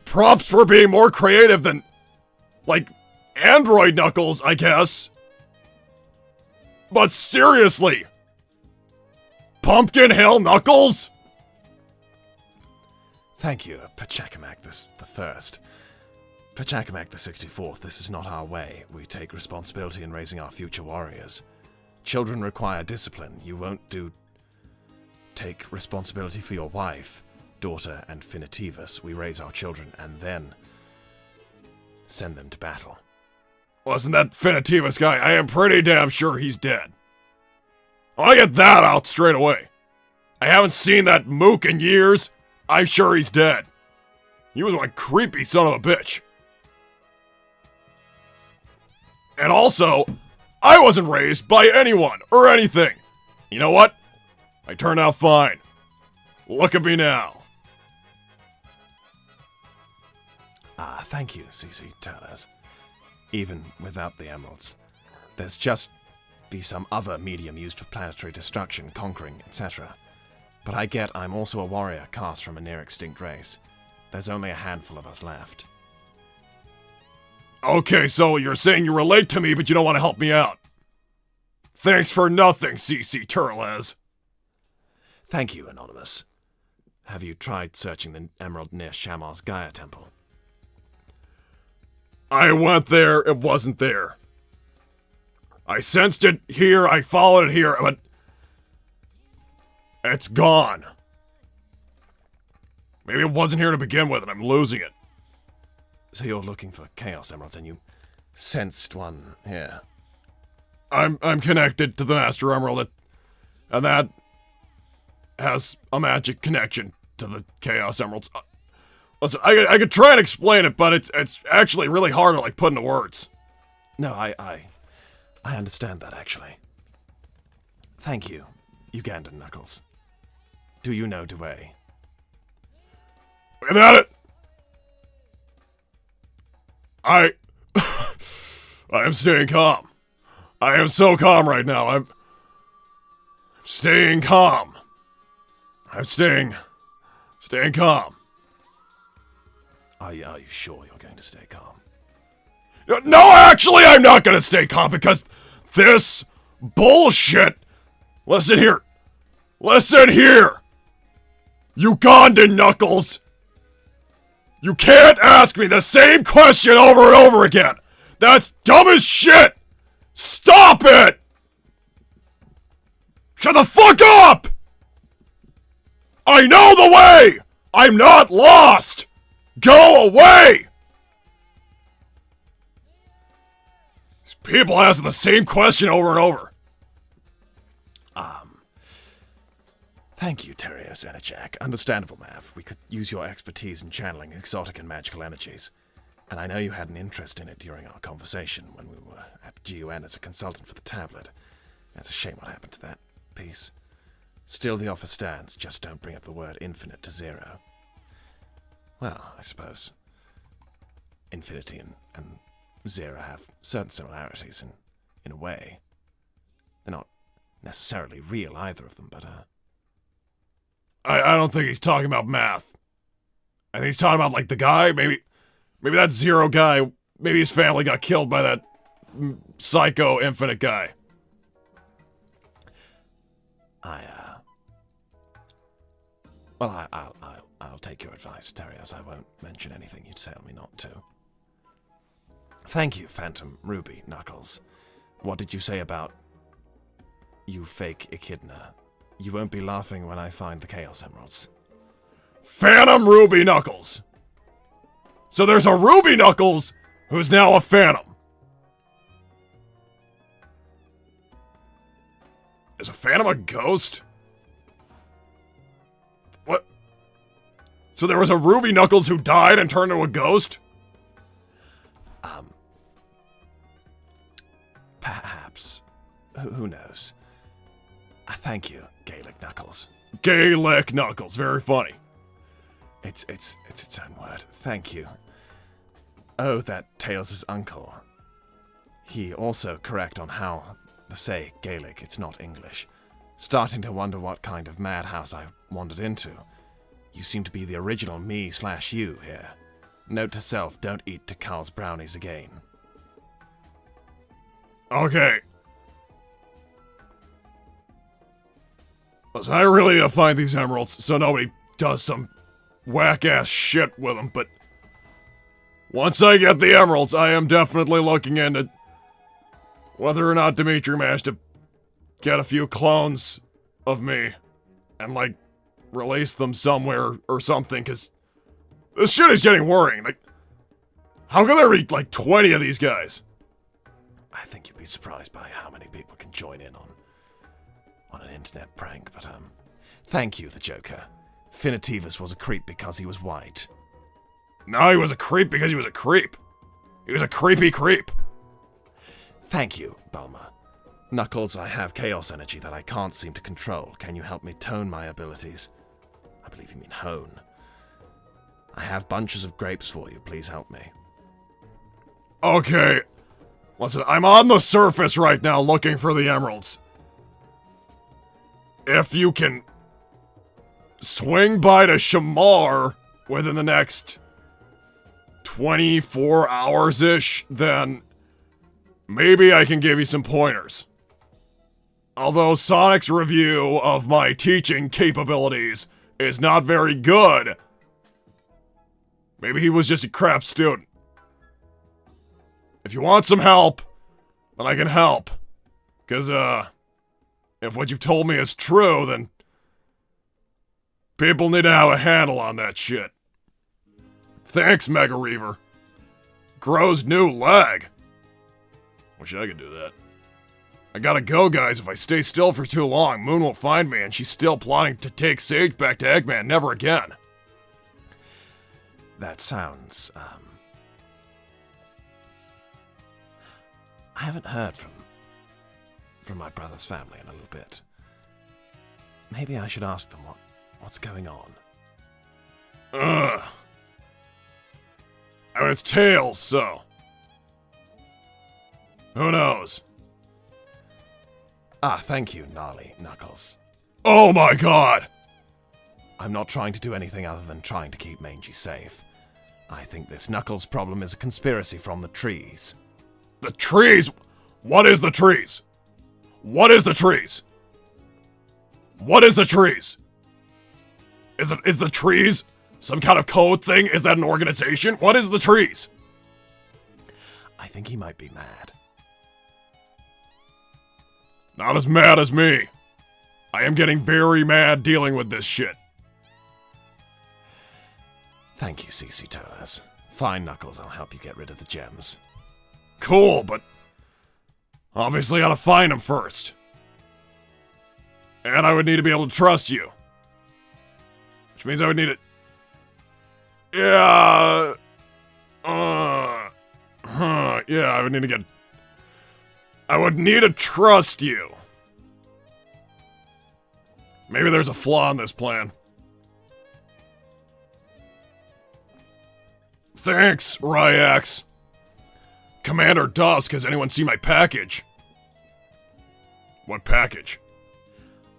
Props for being more creative than, like, Android Knuckles, I guess. But seriously, Pumpkin Hill Knuckles? Thank you, Pachacamac the First. Pachacamac the 64th, this is not our way. We take responsibility in raising our future warriors. Children require discipline. You won't take responsibility for your wife, daughter, and Finitivus. We raise our children and then send them to battle. Wasn't that Finitivus guy? I am pretty damn sure he's dead. I want to get that out straight away. I haven't seen that mook in years. I'm sure he's dead. He was one creepy son of a bitch. And also, I wasn't raised by anyone or anything. You know what? I turned out fine. Look at me now. Thank you, CC Tellers. Even without the emeralds, there's just be some other medium used for planetary destruction, conquering, etc. But I get I'm also a warrior cast from a near-extinct race. There's only a handful of us left. Okay, so you're saying you relate to me, but you don't want to help me out. Thanks for nothing, CC Turles. Thank you, Anonymous. Have you tried searching the emerald near Shamar's Gaia Temple? I went there, it wasn't there. I sensed it here, I followed it here, but it's gone. Maybe it wasn't here to begin with and I'm losing it. So you're looking for Chaos Emeralds and you sensed one here. I'm connected to the Master Emerald, and that has a magic connection to the Chaos Emeralds. Listen, I could try and explain it, but it's actually really hard to, like, put into words. No, I understand that, actually. Thank you, Ugandan Knuckles. Do you know Dway? Look at it! I am staying calm. I am so calm right now. I'm staying calm. I'm staying calm. Are you sure you're going to stay calm? No, actually, I'm not gonna stay calm because this bullshit. Listen here. Ugandan Knuckles. You can't ask me the same question over and over again. That's dumb as shit. Stop it. Shut the fuck up. I know the way. I'm not lost. Go away. These people asking the same question over and over. Thank you, Terios Enerjack. Understandable, Mav. We could use your expertise in channeling exotic and magical energies. And I know you had an interest in it during our conversation when we were at GUN as a consultant for the tablet. It's a shame what happened to that piece. Still, the offer stands. Just don't bring up the word infinite to zero. Well, I suppose infinity and zero have certain similarities in a way. They're not necessarily real, either of them, but, I don't think he's talking about math. I think he's talking about, like, the guy, maybe that Zero guy, maybe his family got killed by that psycho infinite guy. I'll take your advice, Terios. I won't mention anything you tell me not to. Thank you, Phantom Ruby Knuckles. What did you say about you fake echidna? You won't be laughing when I find the Chaos Emeralds. Phantom Ruby Knuckles. So there's a Ruby Knuckles who's now a Phantom. Is a Phantom a ghost? What? So there was a Ruby Knuckles who died and turned into a ghost? Perhaps. Who knows? Thank you, Gaelic Knuckles. Gaelic Knuckles, very funny. It's its own word. Thank you. Oh, that Tails' uncle. He also correct on how to say Gaelic, it's not English. Starting to wonder what kind of madhouse I wandered into. You seem to be the original me/you here. Note to self, don't eat to Carl's brownies again. Okay. Listen, I really need to find these emeralds so nobody does some whack-ass shit with them, but once I get the emeralds, I am definitely looking into whether or not Dimitri managed to get a few clones of me and, like, release them somewhere or something, because this shit is getting worrying. Like, how can there be, like, 20 of these guys? I think you'd be surprised by how many people can join in on an internet prank, but, thank you, the Joker. Finitivus was a creep because he was white. No, he was a creep because he was a creep. He was a creepy creep. Thank you, Bulma. Knuckles, I have chaos energy that I can't seem to control. Can you help me tone my abilities? I believe you mean hone. I have bunches of grapes for you. Please help me. Okay. Listen, I'm on the surface right now looking for the emeralds. If you can swing by to Shamar within the next 24 hours-ish, then maybe I can give you some pointers. Although Sonic's review of my teaching capabilities is not very good, maybe he was just a crap student. If you want some help, then I can help. Because, if what you've told me is true, then people need to have a handle on that shit. Thanks, Mega Reaver. Grows new leg. Wish I could do that. I gotta go, guys. If I stay still for too long, Moon will find me, and she's still plotting to take Sage back to Eggman. Never again. That sounds, I haven't heard from my brother's family in a little bit. Maybe I should ask them what's going on. Ugh. I mean, it's Tails, so... who knows? Ah, thank you, Gnarly Knuckles. Oh my god! I'm not trying to do anything other than trying to keep Mangy safe. I think this Knuckles problem is a conspiracy from the trees. The trees? What is the trees? What is the trees? What is the trees? Is the trees some kind of code thing? Is that an organization? What is the trees? I think he might be mad. Not as mad as me. I am getting very mad dealing with this shit. Thank you, CC Tolas. Fine, Knuckles, I'll help you get rid of the gems. Cool, but... obviously I gotta find them first. And I would need to be able to trust you. Which means I would need to... yeah... yeah, I would need to get... I would need to trust you. Maybe there's a flaw in this plan. Thanks, Ryax. Commander Dusk, has anyone seen my package? What package?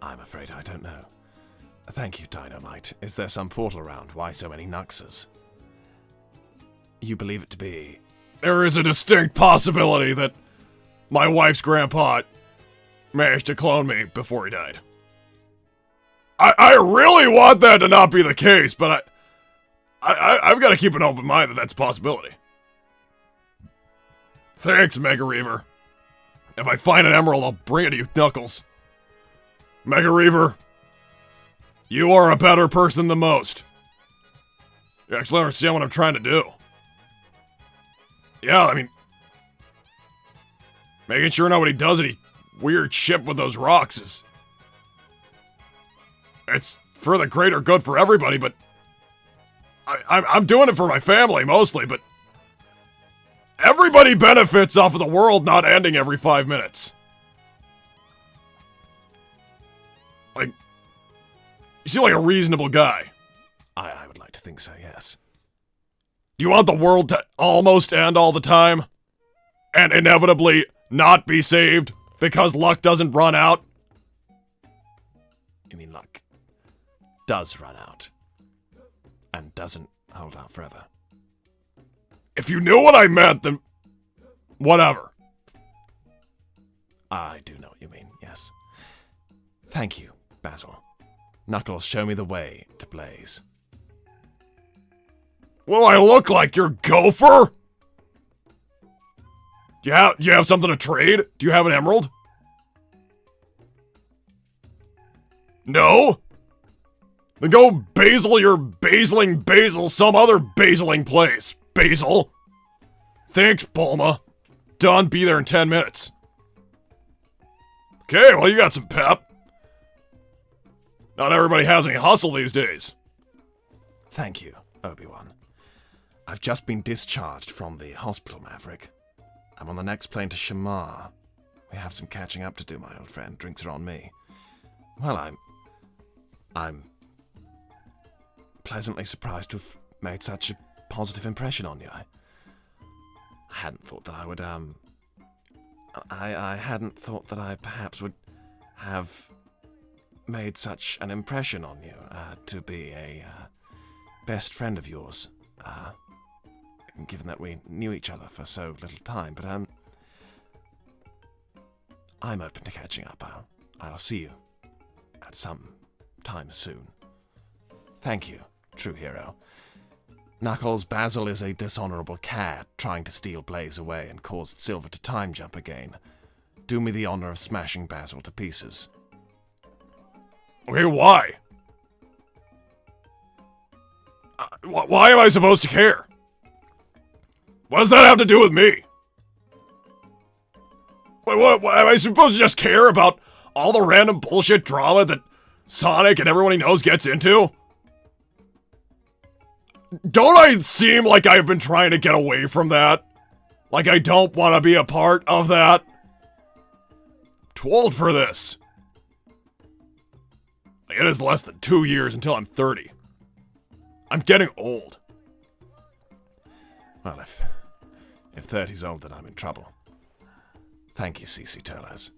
I'm afraid I don't know. Thank you, Dynamite. Is there some portal around? Why so many Nuxes? You believe it to be... there is a distinct possibility that my wife's grandpa managed to clone me before he died. I really want that to not be the case, but I've got to keep an open mind that that's a possibility. Thanks, Mega Reaver. If I find an emerald, I'll bring it to you, Knuckles. Mega Reaver, you are a better person than most. You actually understand what I'm trying to do. Yeah, I mean... making sure nobody does any weird shit with those rocks is... it's for the greater good for everybody, but... I'm doing it for my family, mostly, but... everybody benefits off of the world not ending every 5 minutes. Like... you seem like a reasonable guy. I would like to think so, yes. Do you want the world to almost end all the time? And inevitably not be saved because luck doesn't run out? You mean luck does run out and doesn't hold out forever? If you knew what I meant, then whatever. I do know what you mean, yes. Thank you, Basil. Knuckles, show me the way to Blaze. Will I look like your gopher? Do you have something to trade? Do you have an emerald? No? Then go basil your basiling basil some other basiling place, Basil. Thanks, Bulma. Done, be there in 10 minutes. Okay, well you got some pep. Not everybody has any hustle these days. Thank you, Obi-Wan. I've just been discharged from the hospital, Maverick. I'm on the next plane to Shamar. We have some catching up to do, my old friend. Drinks are on me. Well, I'm pleasantly surprised to have made such a positive impression on you. I hadn't thought that I would, I hadn't thought that I perhaps would have made such an impression on you, to be a, best friend of yours, given that we knew each other for so little time, but, I'm open to catching up. I'll see you at some time soon. Thank you, true hero. Knuckles, Basil is a dishonorable cad trying to steal Blaze away and cause Silver to time jump again. Do me the honor of smashing Basil to pieces. Okay, why? Why am I supposed to care? What does that have to do with me? What, am I supposed to just care about all the random bullshit drama that Sonic and everyone he knows gets into? Don't I seem like I've been trying to get away from that? Like I don't want to be a part of that? Too old for this. Like, it is less than 2 years until I'm 30. I'm getting old. Well, if 30's old, then I'm in trouble. Thank you, CC Tolas.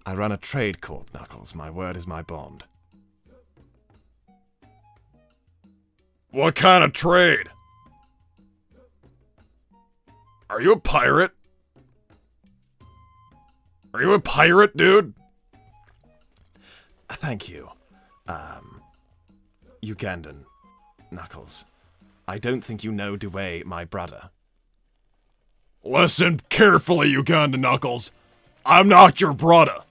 I run a trade corp, Knuckles. My word is my bond. What kind of trade? Are you a pirate? Are you a pirate, dude? Thank you. Ugandan, Knuckles. I don't think you know Dewey, my brother. Listen carefully, Uganda Knuckles. I'm not your brother.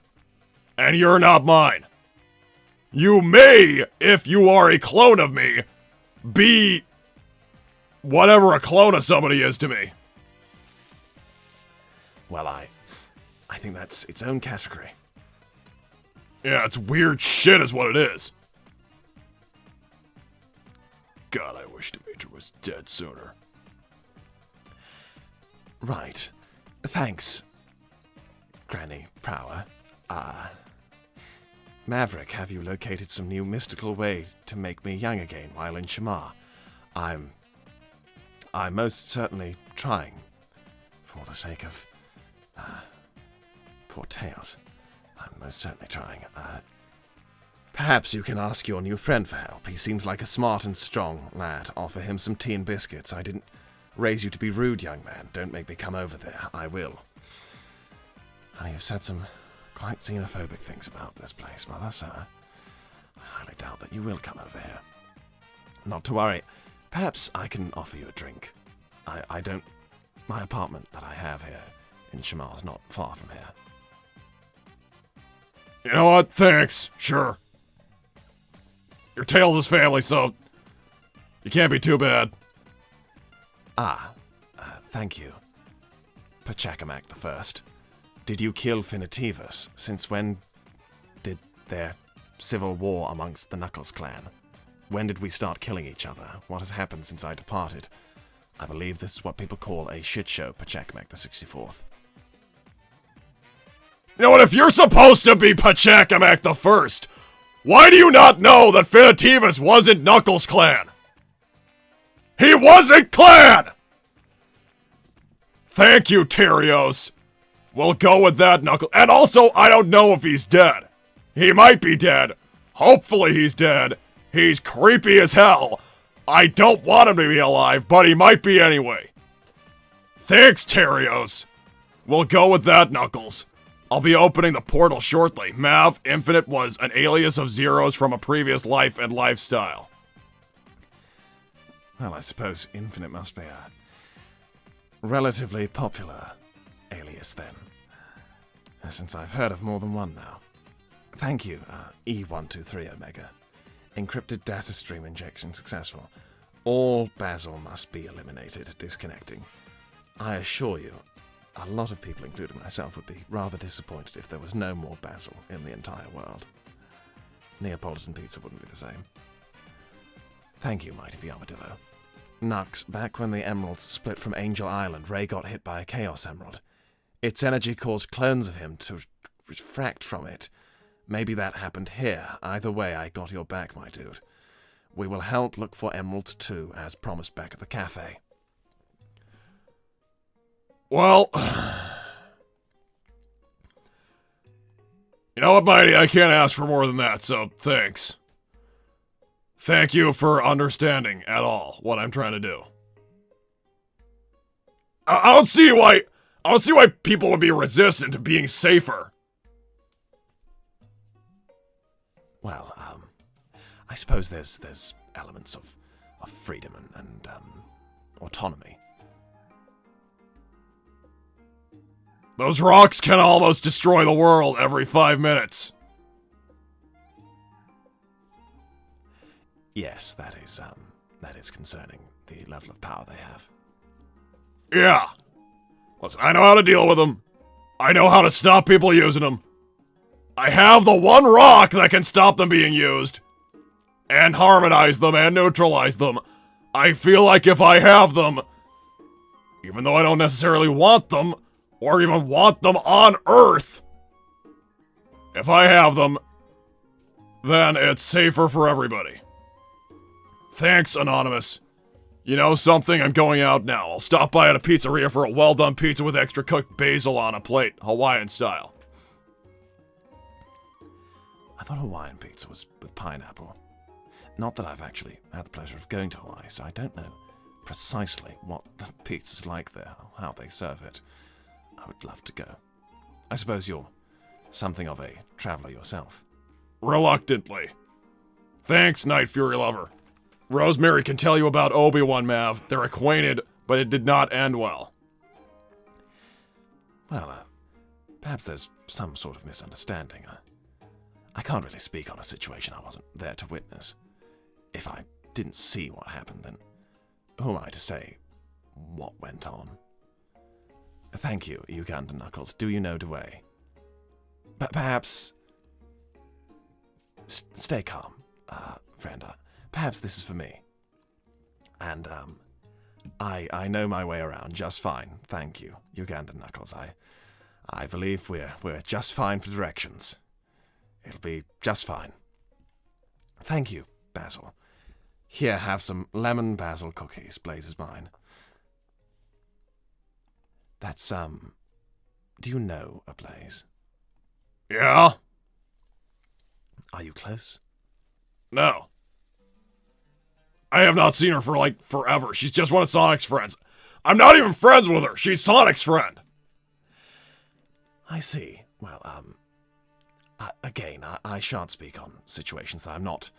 And you're not mine. You may, if you are a clone of me, be whatever a clone of somebody is to me. Well, I think that's its own category. Yeah, it's weird shit is what it is. God, I wish Demeter was dead sooner. Right. Thanks, Granny Prower. Maverick, have you located some new mystical way to make me young again while in Shamar? I'm most certainly trying, for the sake of, poor Tails. I'm most certainly trying. Perhaps you can ask your new friend for help. He seems like a smart and strong lad. Offer him some tea and biscuits. I didn't raise you to be rude, young man. Don't make me come over there. I will. And you've said some quite xenophobic things about this place, Mother, so I highly doubt that you will come over here. Not to worry. Perhaps I can offer you a drink. I don't... My apartment that I have here in Shamar is not far from here. You know what? Thanks. Sure. You're Tails' family, so you can't be too bad. Thank you. Pachacamac the First. Did you kill Finitivus? Since when did there civil war amongst the Knuckles clan? When did we start killing each other? What has happened since I departed? I believe this is what people call a shit show, Pachacamac the 64th. You know what? If you're supposed to be Pachacamac the First, why do you not know that Finitivus wasn't Knuckles' clan? He wasn't clan! Thank you, Terios. We'll go with that, Knuckles. And also, I don't know if he's dead. He might be dead. Hopefully he's dead. He's creepy as hell. I don't want him to be alive, but he might be anyway. Thanks, Terios. We'll go with that, Knuckles. I'll be opening the portal shortly. Mav Infinite was an alias of Zeros from a previous life and lifestyle. Well, I suppose Infinite must be a relatively popular alias then, since I've heard of more than one now. Thank you, E123 Omega. Encrypted data stream injection successful. All Basil must be eliminated. Disconnecting. I assure you, a lot of people, including myself, would be rather disappointed if there was no more Basil in the entire world. Neapolitan pizza wouldn't be the same. Thank you, Mighty the Armadillo. Nux, back when the emeralds split from Angel Island, Ray got hit by a Chaos Emerald. Its energy caused clones of him to refract from it. Maybe that happened here. Either way, I got your back, my dude. We will help look for emeralds too, as promised back at the cafe. Well, you know what, Mighty? I can't ask for more than that, so thanks. Thank you for understanding at all what I'm trying to do. I don't see why people would be resistant to being safer. Well, I suppose there's elements of freedom and autonomy. Those rocks can almost destroy the world every 5 minutes. Yes, that is concerning, the level of power they have. Yeah. Listen, I know how to deal with them. I know how to stop people using them. I have the one rock that can stop them being used. And harmonize them and neutralize them. I feel like if I have them, even though I don't necessarily want them, or even want them on Earth, if I have them, then it's safer for everybody. Thanks, Anonymous. You know something? I'm going out now. I'll stop by at a pizzeria for a well-done pizza with extra cooked basil on a plate, Hawaiian style. I thought Hawaiian pizza was with pineapple. Not that I've actually had the pleasure of going to Hawaii, so I don't know precisely what the pizza's like there, or how they serve it. I would love to go. I suppose you're something of a traveler yourself. Reluctantly. Thanks, Night Fury Lover. Rosemary can tell you about Obi-Wan, Mav. They're acquainted, but it did not end well. Well, perhaps there's some sort of misunderstanding. I can't really speak on a situation I wasn't there to witness. If I didn't see what happened, then who am I to say what went on? Thank you, Ugandan Knuckles. Do you know the way? Perhaps... Stay calm, friend. Perhaps this is for me. And, I know my way around just fine. Thank you, Ugandan Knuckles. I believe we're just fine for directions. It'll be just fine. Thank you, Basil. Here, have some lemon basil cookies, Blaze's mine. That's, do you know a Blaze? Yeah? Are you close? No. I have not seen her for, like, forever. She's just one of Sonic's friends. I'm not even friends with her. She's Sonic's friend. I see. Well, again, I shan't speak on situations that I'm not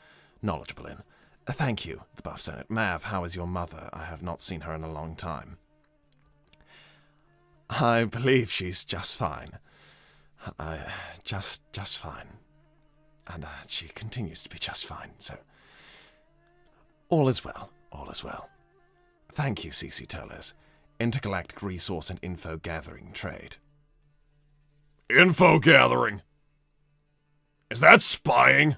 knowledgeable in. Thank you, the Buff Senate. Mav, how is your mother? I have not seen her in a long time. I believe she's just fine. Just fine. And she continues to be just fine, so... All is well, all is well. Thank you, CC Toles. Intergalactic Resource and Info Gathering Trade. Info gathering? Is that spying?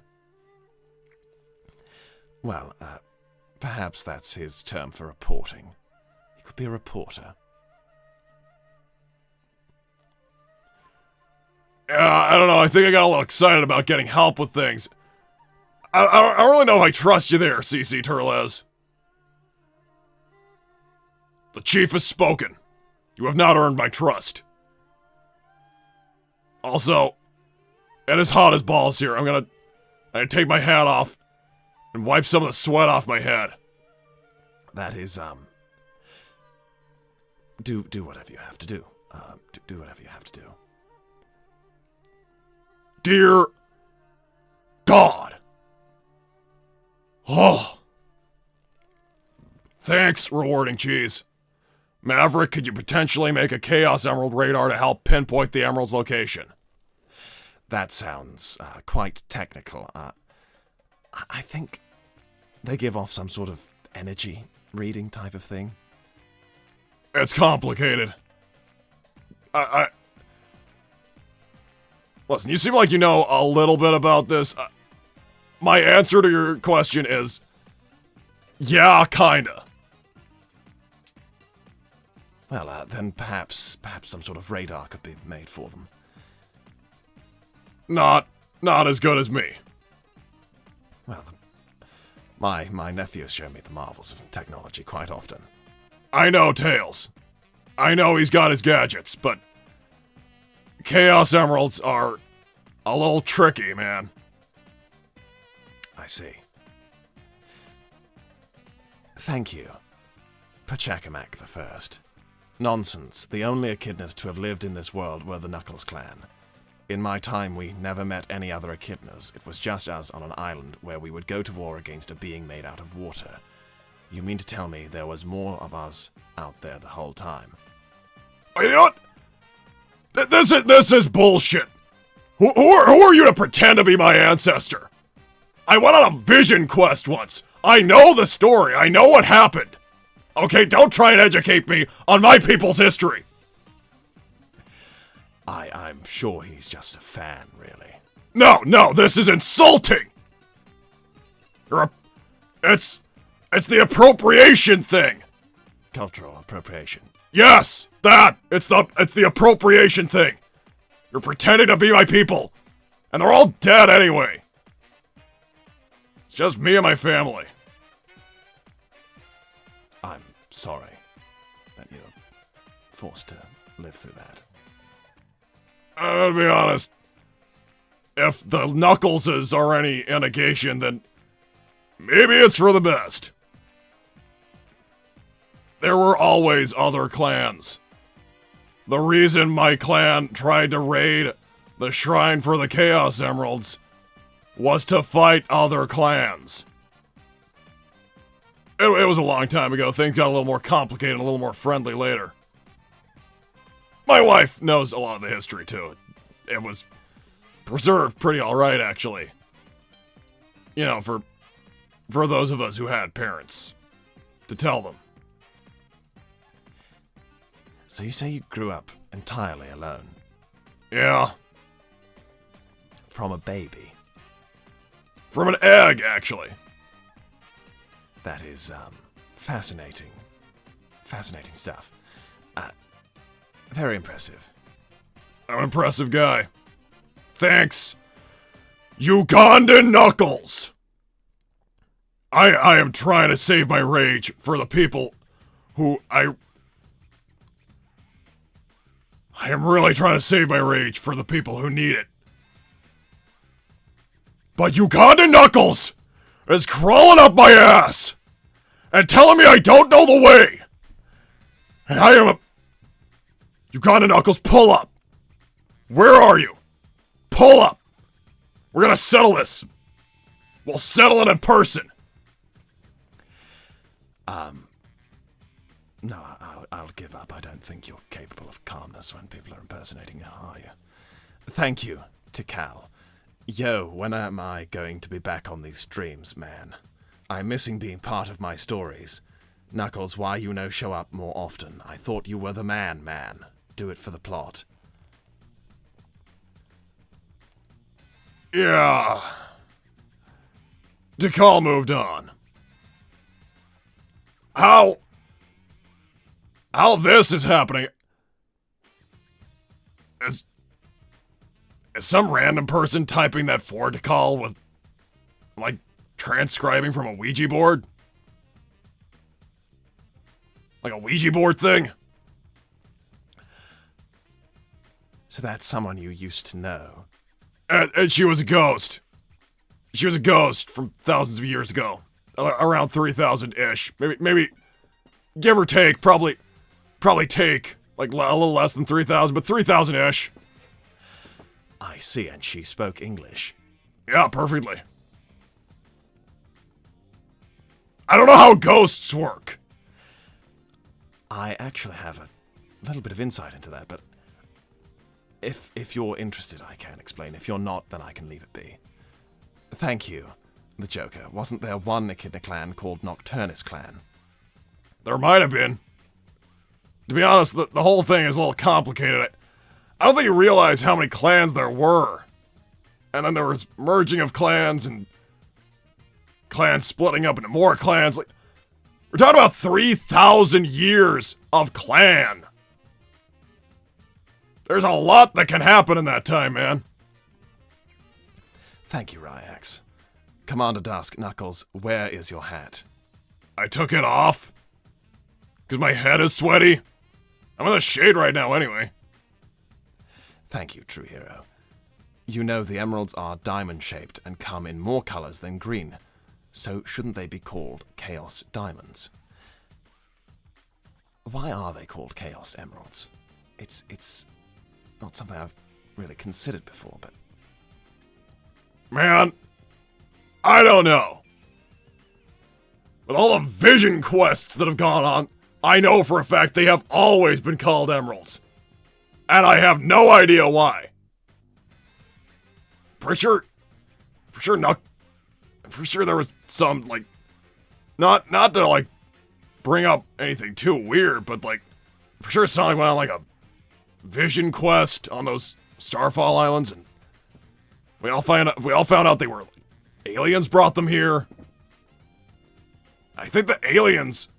Well, perhaps that's his term for reporting. He could be a reporter. I don't know, I think I got a little excited about getting help with things. I don't really know if I trust you there, CC Turles. The chief has spoken. You have not earned my trust. Also, it is hot as balls here. I'm gonna take my hat off and wipe some of the sweat off my head. That is, do whatever you have to do. Do whatever you have to do. Dear God. Oh. Thanks, rewarding cheese. Maverick, could you potentially make a Chaos Emerald radar to help pinpoint the Emerald's location? That sounds quite technical. I think they give off some sort of energy reading type of thing. It's complicated. Listen, you seem like you know a little bit about this. My answer to your question is, yeah, kinda. Well, then perhaps some sort of radar could be made for them. Not as good as me. Well, my nephews show me the marvels of technology quite often. I know, Tails. I know he's got his gadgets, but Chaos Emeralds are a little tricky, man. I see. Thank you, Pachacamac the First. Nonsense. The only echidnas to have lived in this world were the Knuckles clan. In my time, we never met any other echidnas. It was just us on an island where we would go to war against a being made out of water. You mean to tell me there was more of us out there the whole time? You know what? This is bullshit. Who are you to pretend to be my ancestor? I went on a vision quest once. I know the story. I know what happened. Okay, don't try and educate me on my people's history. I'm sure he's just a fan, really. No, this is insulting! It's the appropriation thing! Cultural appropriation. Yes, that! It's the appropriation thing! You're pretending to be my people, and they're all dead anyway! It's just me and my family. I'm sorry that you're forced to live through that. To be honest, if the Knuckleses are any indication, then maybe it's for the best. There were always other clans. The reason my clan tried to raid the Shrine for the Chaos Emeralds was to fight other clans. It was a long time ago. Things got a little more complicated, a little more friendly later. My wife knows a lot of the history, too. It was preserved pretty alright, actually. You know, for those of us who had parents to tell them. So you say you grew up entirely alone? Yeah. From a baby? From an egg, actually. That is, fascinating. Fascinating stuff. Very impressive. I'm an impressive guy. Thanks, Ugandan Knuckles! I am trying to save my rage for the people who I am really trying to save my rage for the people who need it. But Ugandan Knuckles is crawling up my ass and telling me I don't know the way. And I am a... Ugandan Knuckles, pull up. Where are you? Pull up. We're gonna settle this. We'll settle it in person. No, I'll give up. I don't think you're capable of calmness when people are impersonating you, are you? Thank you to Cal. Yo, when am I going to be back on these streams, man? I'm missing being part of my stories. Knuckles, why you no show up more often? I thought you were the man. Do it for the plot. Yeah. Dekal moved on. How this is happening is some random person typing that for Dekal with, like, transcribing from a Ouija board? Like a Ouija board thing? So that's someone you used to know. And she was a ghost. She was a ghost from thousands of years ago. Around 3,000-ish. Maybe, give or take, probably take, like, a little less than 3,000, but 3,000-ish. I see, and she spoke English. Yeah, perfectly. I don't know how ghosts work. I actually have a little bit of insight into that, but if you're interested, I can explain. If you're not, then I can leave it be. Thank you, the Joker. Wasn't there one Echidna clan called Nocturnus clan? There might have been. To be honest, the whole thing is a little complicated. I don't think you realize how many clans there were. And then there was merging of clans and clans splitting up into more clans. Like, we're talking about 3,000 years of clan. There's a lot that can happen in that time, man. Thank you, Ryax. Commander Dusk, Knuckles, where is your hat? I took it off. Because my head is sweaty. I'm in the shade right now anyway. Thank you, true hero. You know the emeralds are diamond-shaped and come in more colors than green. So shouldn't they be called Chaos Diamonds? Why are they called Chaos Emeralds? It's not something I've really considered before, but... Man, I don't know. With all the vision quests that have gone on, I know for a fact they have always been called emeralds. And I have no idea why. Pretty sure there was some, like, not to, like, bring up anything too weird, but, like, for sure something went on, like, a vision quest on those Starfall Islands, and we all found out they were aliens brought them here. I think the aliens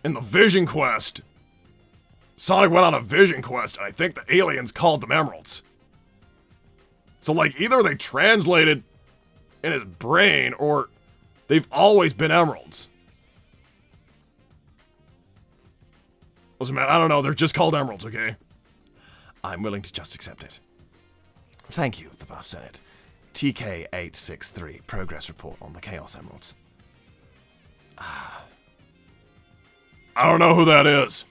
in the vision quest, Sonic went on a vision quest, and I think the aliens called them emeralds. So, like, either they translated in his brain, or they've always been emeralds. Doesn't matter, I don't know, they're just called emeralds, okay? I'm willing to just accept it. Thank you, the Buff Senate. TK-863, progress report on the Chaos Emeralds. I don't know who that is.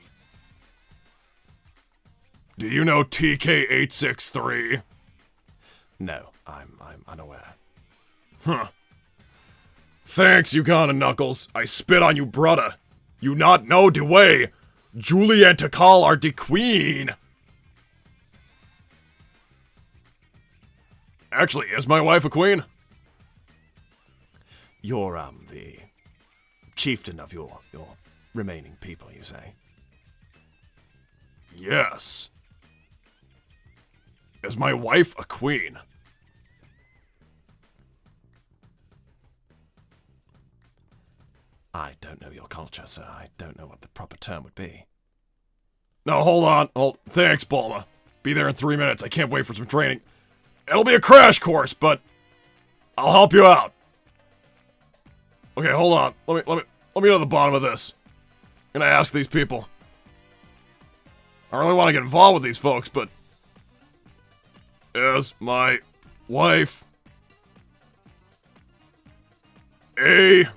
Do you know TK-863? No, I'm unaware. Huh. Thanks, Uganda Knuckles. I spit on you, brudda. You not know the way. Juliet to call our de queen. Actually, is my wife a queen? You're, the chieftain of your remaining people, you say? Yes. Is my wife a queen? I don't know your culture, so I don't know what the proper term would be. No, hold on. Thanks, Bulma. Be there in 3 minutes. I can't wait for some training. It'll be a crash course, but I'll help you out. Okay, hold on. Let me get to the bottom of this. I'm gonna ask these people. I really want to get involved with these folks, but is my wife a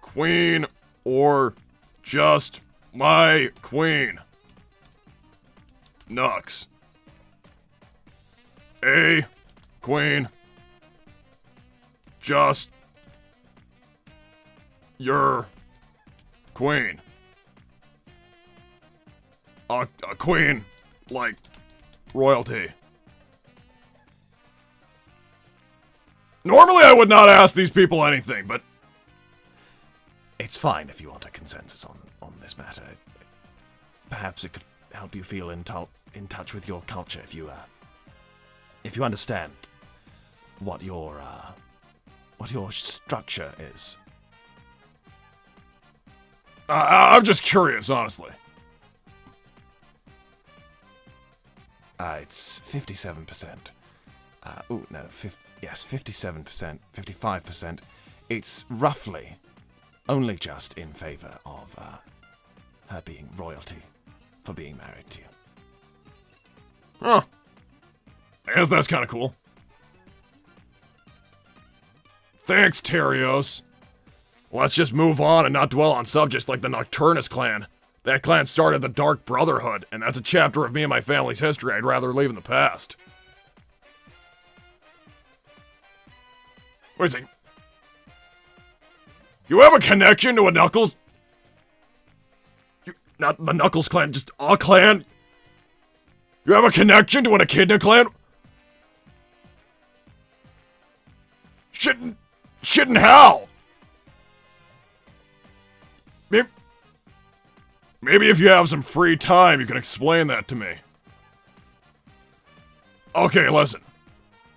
queen or just my queen? Nux. A queen. Just your queen. A queen, like royalty. Normally I would not ask these people anything, but it's fine if you want a consensus on this matter. Perhaps it could help you feel in touch with your culture if you understand what your structure is. I'm just curious, honestly. It's 57%. Yes, 57%, 55%. It's roughly only just in favor of her being royalty for being married to you. Huh. I guess that's kind of cool. Thanks, Terios. Let's just move on and not dwell on subjects like the Nocturnus clan. That clan started the Dark Brotherhood, and that's a chapter of me and my family's history I'd rather leave in the past. Wait a second. You have a connection to a Knuckles? Not the Knuckles clan, just a clan? You have a connection to an Echidna clan? Shouldn't how? Maybe if you have some free time, you can explain that to me. Okay, listen.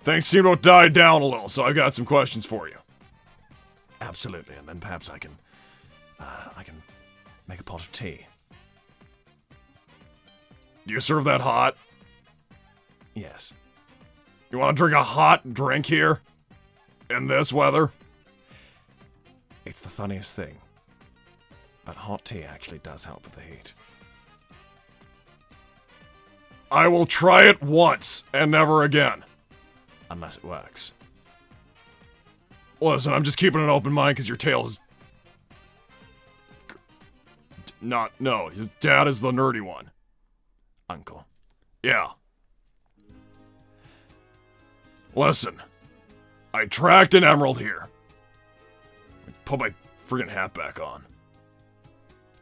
Things seem to have died down a little, so I've got some questions for you. Absolutely, and then perhaps I can make a pot of tea. Do you serve that hot? Yes. You want to drink a hot drink here? In this weather? It's the funniest thing. But hot tea actually does help with the heat. I will try it once and never again. Unless it works. Listen, I'm just keeping an open mind because your tail is... No, his dad is the nerdy one. Uncle. Yeah. Listen, I tracked an emerald here. Put my friggin' hat back on.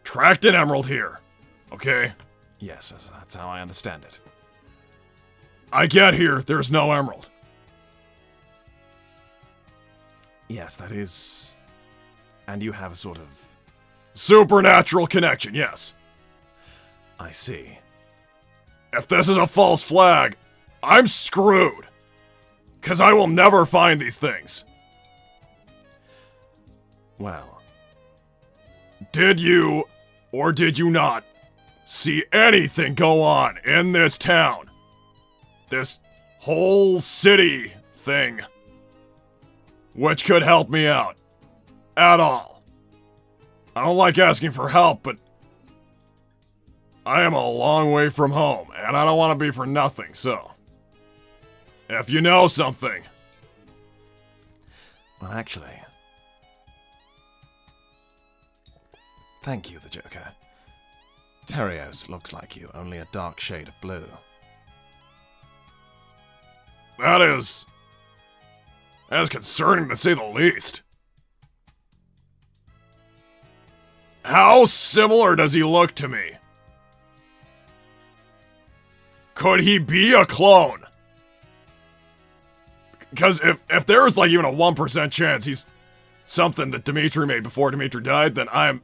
Tracked an emerald here, okay? Yes, that's how I understand it. I get here, there's no emerald. Yes, that is... And you have a sort of... Supernatural connection, yes. I see. If this is a false flag, I'm screwed. Because I will never find these things. Well, Did you, or did you not, see anything go on in this town? This whole city thing. Which could help me out. At all. I don't like asking for help, but I am a long way from home, and I don't want to be for nothing, so. If you know something. well, actually, thank you, the Joker. Terios looks like you, only a dark shade of blue. That is concerning to say the least. How similar does he look to me? Could he be a clone? Because if there is like even a 1% chance he's something that Dimitri made before Dimitri died, then I'm...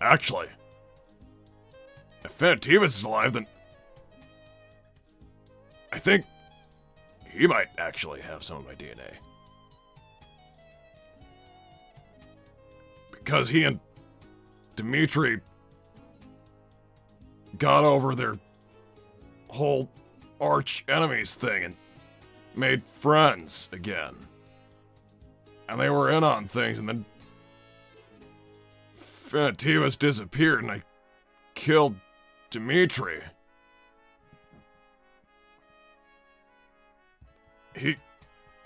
Actually, if Fantivus is alive, then I think he might actually have some of my DNA. Because he and Dimitri got over their whole arch enemies thing and made friends again. And they were in on things, and then Fantivus disappeared and I killed Dimitri. He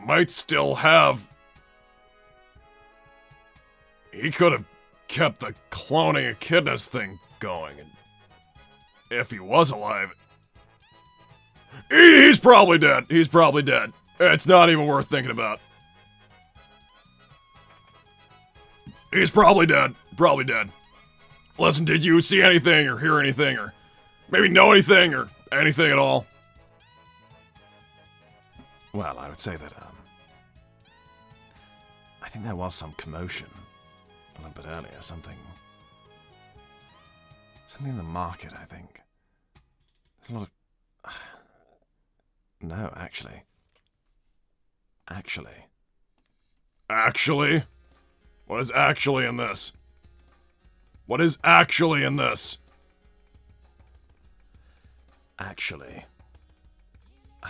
might still have... He could have kept the cloning echidnas thing going, and if he was alive... He's probably dead. He's probably dead. It's not even worth thinking about. He's probably dead. Probably dead. Listen, did you see anything or hear anything or maybe know anything or anything at all? Well, I would say that, I think there was some commotion a little bit earlier. Something in the market, I think. There's a lot of... No, actually. Actually? What is actually in this? What is actually in this? Actually.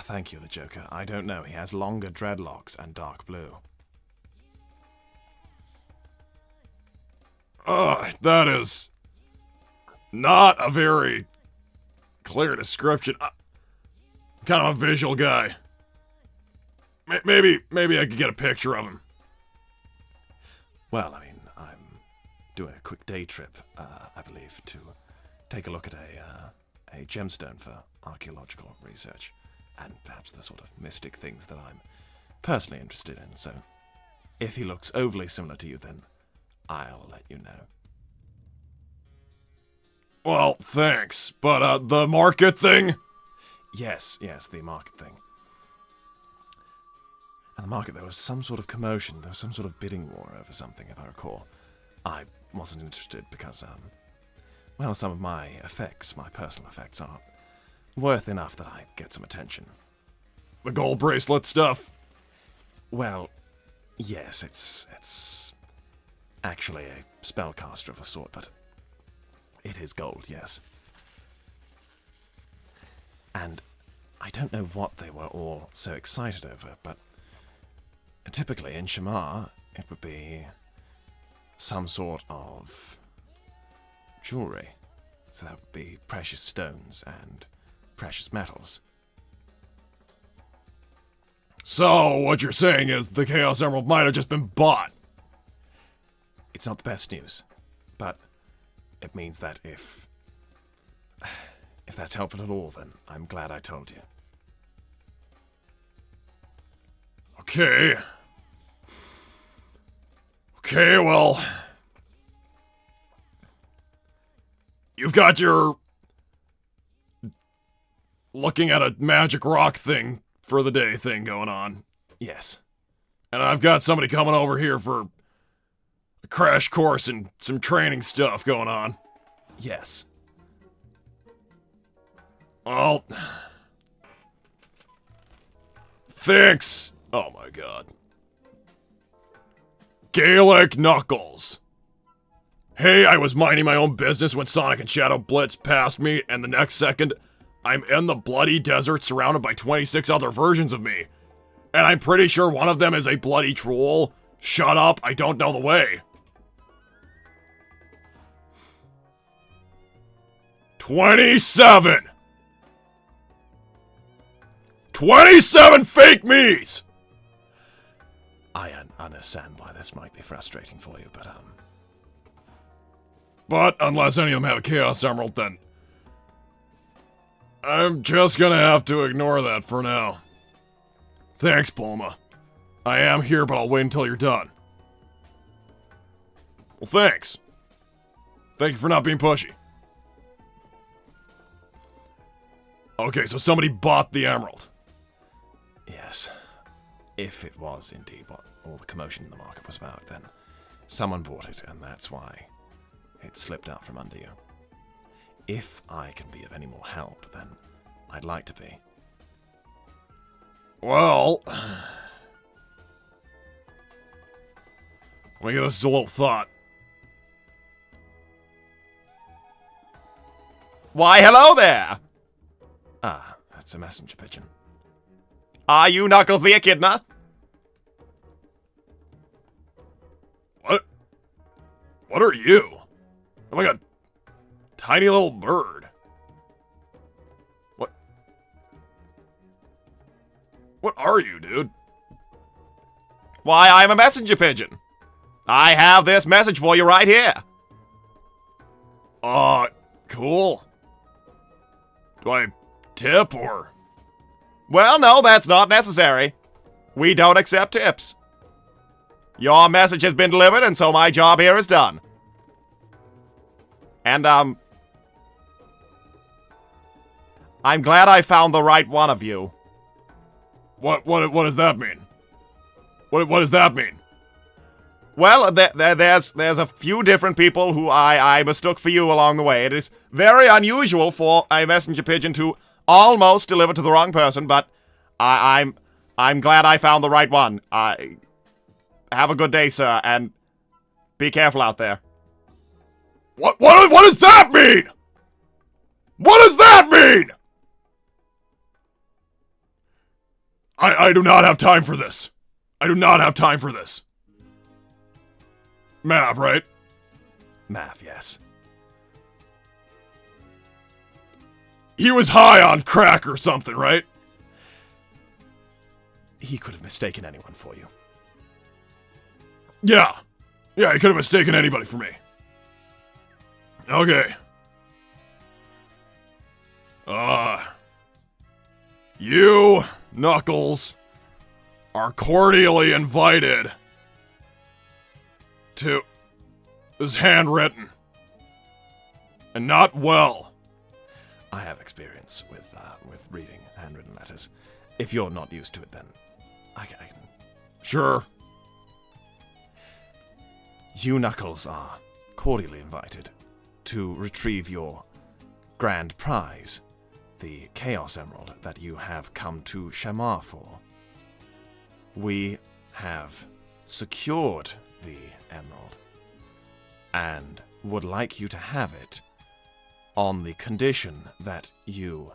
Thank you, the Joker. I don't know. He has longer dreadlocks and dark blue. That is not a very clear description. I'm kind of a visual guy. Maybe I could get a picture of him. Well, I mean, I'm doing a quick day trip, I believe, to take a look at a gemstone for archaeological research, and perhaps the sort of mystic things that I'm personally interested in, so if he looks overly similar to you, then I'll let you know. Well, thanks, but the market thing? Yes, the market thing. At the market, there was some sort of commotion. There was some sort of bidding war over something, if I recall. I wasn't interested because, well, some of my effects, my personal effects, are worth enough that I get some attention. The gold bracelet stuff? Well, yes, it's actually a spellcaster of a sort, but it is gold, yes. And I don't know what they were all so excited over, but typically in Shamar, it would be some sort of jewelry. So that would be precious stones and precious metals. So, what you're saying is the Chaos Emerald might have just been bought. It's not the best news, but it means that if that's helpful at all, then I'm glad I told you. Okay. Okay, well... You've got your... looking at a magic rock thing for the day thing going on. Yes. And I've got somebody coming over here for a crash course and some training stuff going on. Yes. Well, thanks. Oh my god. Gaelic Knuckles. Hey, I was minding my own business when Sonic and Shadow blitzed past me, and the next second, I'm in the bloody desert surrounded by 26 other versions of me. And I'm pretty sure one of them is a bloody troll. Shut up, I don't know the way. 27! 27 fake me's! I understand why this might be frustrating for you, but, But unless any of them have a Chaos Emerald, then I'm just gonna have to ignore that for now. Thanks, Bulma. I am here, but I'll wait until you're done. Well, thanks. Thank you for not being pushy. Okay, so somebody bought the emerald. yes. If it was indeed what all the commotion in the market was about, then someone bought it, and that's why it slipped out from under you. If I can be of any more help, then I'd like to be. Well, let me give this a little thought. Why, hello there! Ah, that's a messenger pigeon. Are you Knuckles the Echidna? What are you? I'm like a tiny little bird. What are you, dude? Why, I'm a messenger pigeon. I have this message for you right here. Cool. Do I tip or? Well, no, that's not necessary. We don't accept tips. Your message has been delivered, and so my job here is done. And, I'm glad I found the right one of you. What does that mean? What does that mean? Well, there's a few different people who I mistook for you along the way. It is very unusual for a messenger pigeon to almost deliver to the wrong person, but I'm glad I found the right one. Have a good day, sir, and be careful out there. What does that mean? What does that mean? I do not have time for this. I do not have time for this. Mav, right? Mav, yes. He was high on crack or something, right? He could have mistaken anyone for you. Yeah, he could have mistaken anybody for me. Okay. You, Knuckles, are cordially invited to... This is handwritten. And not well. I have experience with reading handwritten letters. If you're not used to it, then I can... Sure. You, Knuckles, are cordially invited to retrieve your grand prize, the Chaos Emerald that you have come to Shamar for. We have secured the emerald and would like you to have it on the condition that you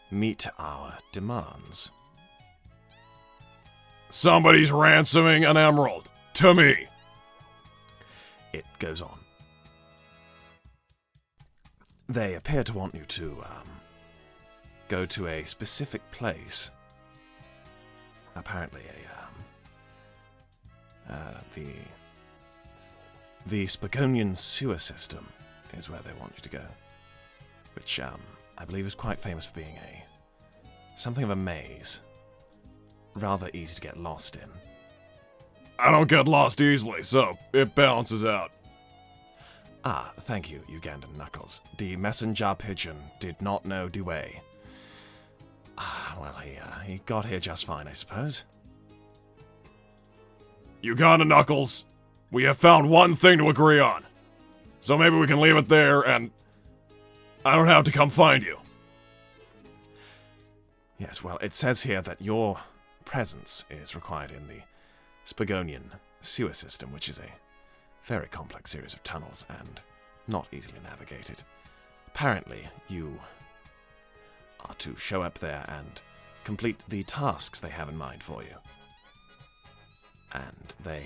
meet our demands. Somebody's ransoming an emerald. To me. It goes on. They appear to want you to, go to a specific place. Apparently the Spagonian sewer system is where they want you to go. Which, I believe is quite famous for being something of a maze. Rather easy to get lost in. I don't get lost easily, so it balances out. Ah, thank you, Ugandan Knuckles. The messenger pigeon did not know the way. Ah, well, he got here just fine, I suppose. Uganda Knuckles, we have found one thing to agree on. So maybe we can leave it there and I don't have to come find you. Yes, well, it says here that your presence is required in the Spagonian sewer system, which is a very complex series of tunnels and not easily navigated. Apparently, you are to show up there and complete the tasks they have in mind for you. And they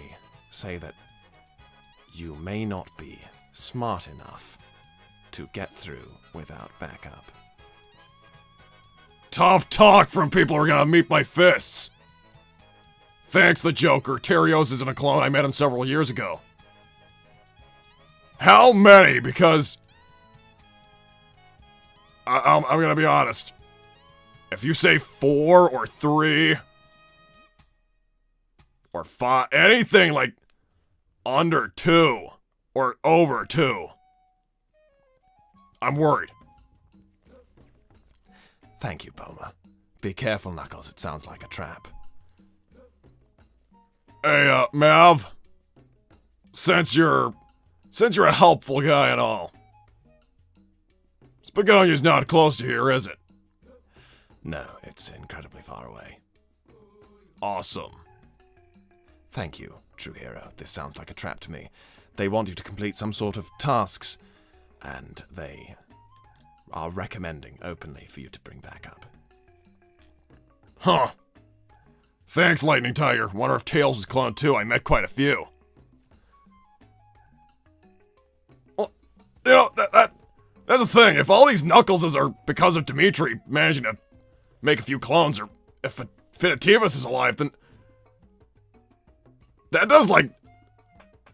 say that you may not be smart enough to get through without backup. Tough talk from people who are gonna meet my fists. Thanks, the Joker. Terios isn't a clone. I met him several years ago. How many? Because I'm gonna be honest. If you say 4 or 3 or 5, anything like under 2 or over 2, I'm worried. Thank you, Bulma. Be careful, Knuckles. It sounds like a trap. Hey, Mav. Since you're a helpful guy and all, Spagonia's not close to here, is it? No, it's incredibly far away. Awesome. Thank you, true hero. This sounds like a trap to me. They want you to complete some sort of tasks, and they are recommending openly for you to bring back up. Huh. Thanks, Lightning Tiger. Wonder if Tails was cloned too. I met quite a few. Well, you know, that's the thing. If all these Knuckleses are because of Dimitri managing to make a few clones, or if Finitivus is alive, then that does, like,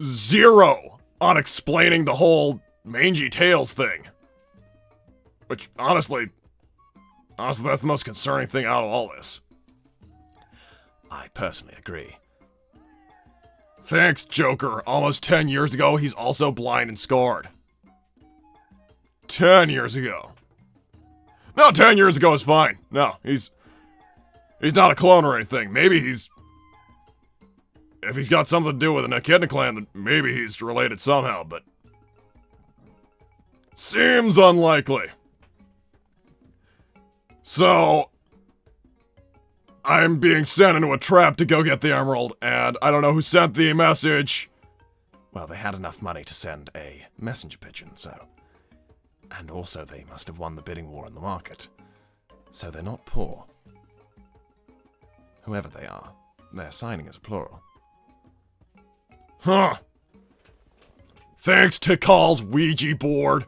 0 on explaining the whole mangy Tails thing. Which, honestly, that's the most concerning thing out of all this. I personally agree. Thanks, Joker. Almost 10 years ago, he's also blind and scarred. 10 years ago. No, 10 years ago is fine. No, he's not a clone or anything. Maybe if he's got something to do with an Echidna clan, then maybe he's related somehow, but seems unlikely. So, I'm being sent into a trap to go get the emerald, and I don't know who sent the message. Well, they had enough money to send a messenger pigeon, so... And also, they must have won the bidding war in the market. So they're not poor. Whoever they are, they're signing as a plural. Huh. Thanks to Call's Ouija board.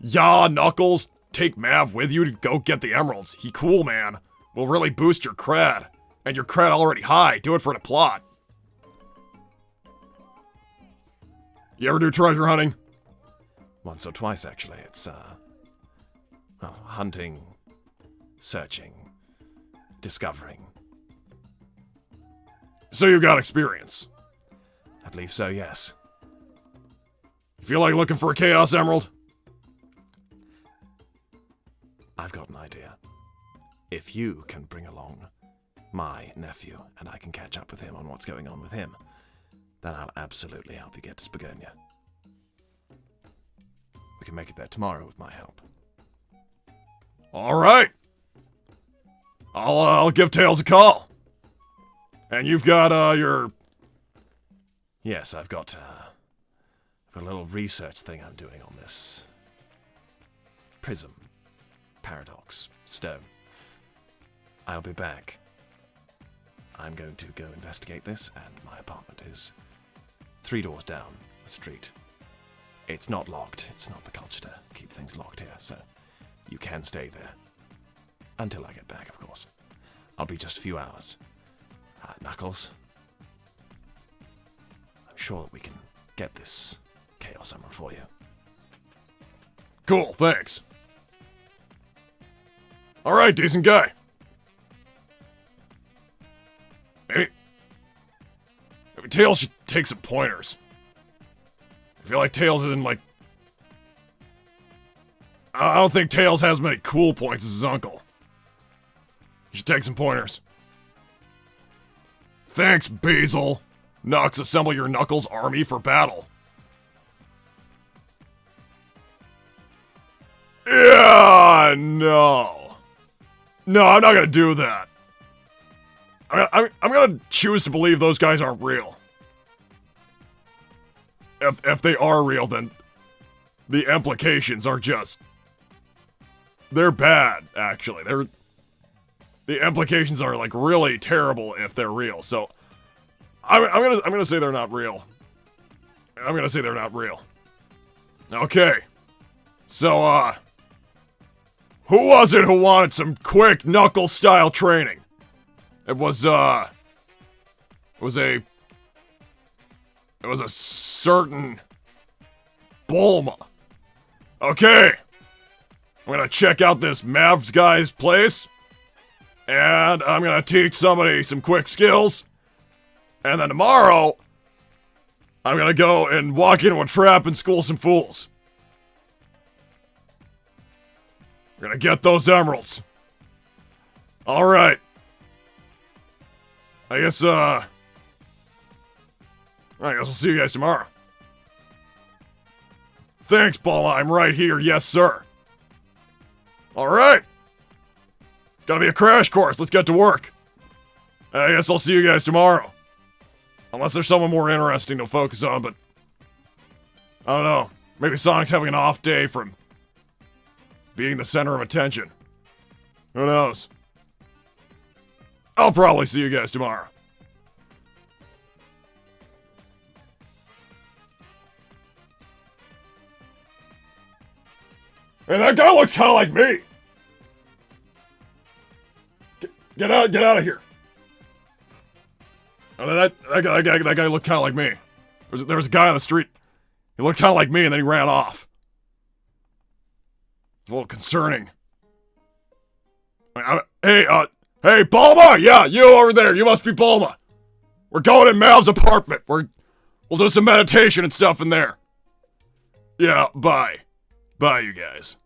Yeah, Knuckles, take Mav with you to go get the emeralds. He cool, man. Will really boost your cred. And your cred already high. Do it for the plot. You ever do treasure hunting? Once or twice, actually. It's, well, hunting, searching, discovering. So you've got experience. I believe so, yes. You feel like looking for a Chaos Emerald? I've got an idea. If you can bring along my nephew, and I can catch up with him on what's going on with him, then I'll absolutely help you get to Spagonia. We can make it there tomorrow with my help. Alright. I'll give Tails a call. And you've got, your... Yes, I've got a little research thing I'm doing on this prism, paradox, stone. I'll be back. I'm going to go investigate this, and my apartment is 3 doors down the street. It's not locked. It's not the culture to keep things locked here, so you can stay there. Until I get back, of course. I'll be just a few hours. Knuckles, I'm sure that we can get this Chaos Emerald for you. Cool, thanks. Alright, decent guy. Maybe Tails should take some pointers. I feel like Tails isn't like... I don't think Tails has many cool points as his uncle. You should take some pointers. Thanks, Basil. Nux, assemble your Knuckles army for battle. Yeah, no. No, I'm not gonna do that. I'm gonna choose to believe those guys aren't real. If they are real, then the implications are just... They're bad, actually. The implications are, like, really terrible if they're real. So, I'm gonna say they're not real. I'm gonna say they're not real. Okay. So, who was it who wanted some quick knuckle-style training? It was a certain Bulma. Okay. I'm gonna check out this Mavs guy's place. And I'm gonna teach somebody some quick skills. And then tomorrow, I'm gonna go and walk into a trap and school some fools. We're gonna get those emeralds. Alright. I guess I'll see you guys tomorrow. Thanks, Bulma. I'm right here. Yes, sir. Alright. It's gonna be a crash course. Let's get to work. I guess I'll see you guys tomorrow. Unless there's someone more interesting to focus on, but... I don't know. Maybe Sonic's having an off day from being the center of attention. Who knows? I'll probably see you guys tomorrow. Hey, that guy looks kind of like me. Get out of here. Oh, that guy looked kind of like me. There was a guy on the street. He looked kind of like me, and then he ran off. It's a little concerning. Hey, Bulma! Yeah, you over there. You must be Bulma. We're going in Mal's apartment. We'll do some meditation and stuff in there. Yeah, bye. Bye, you guys.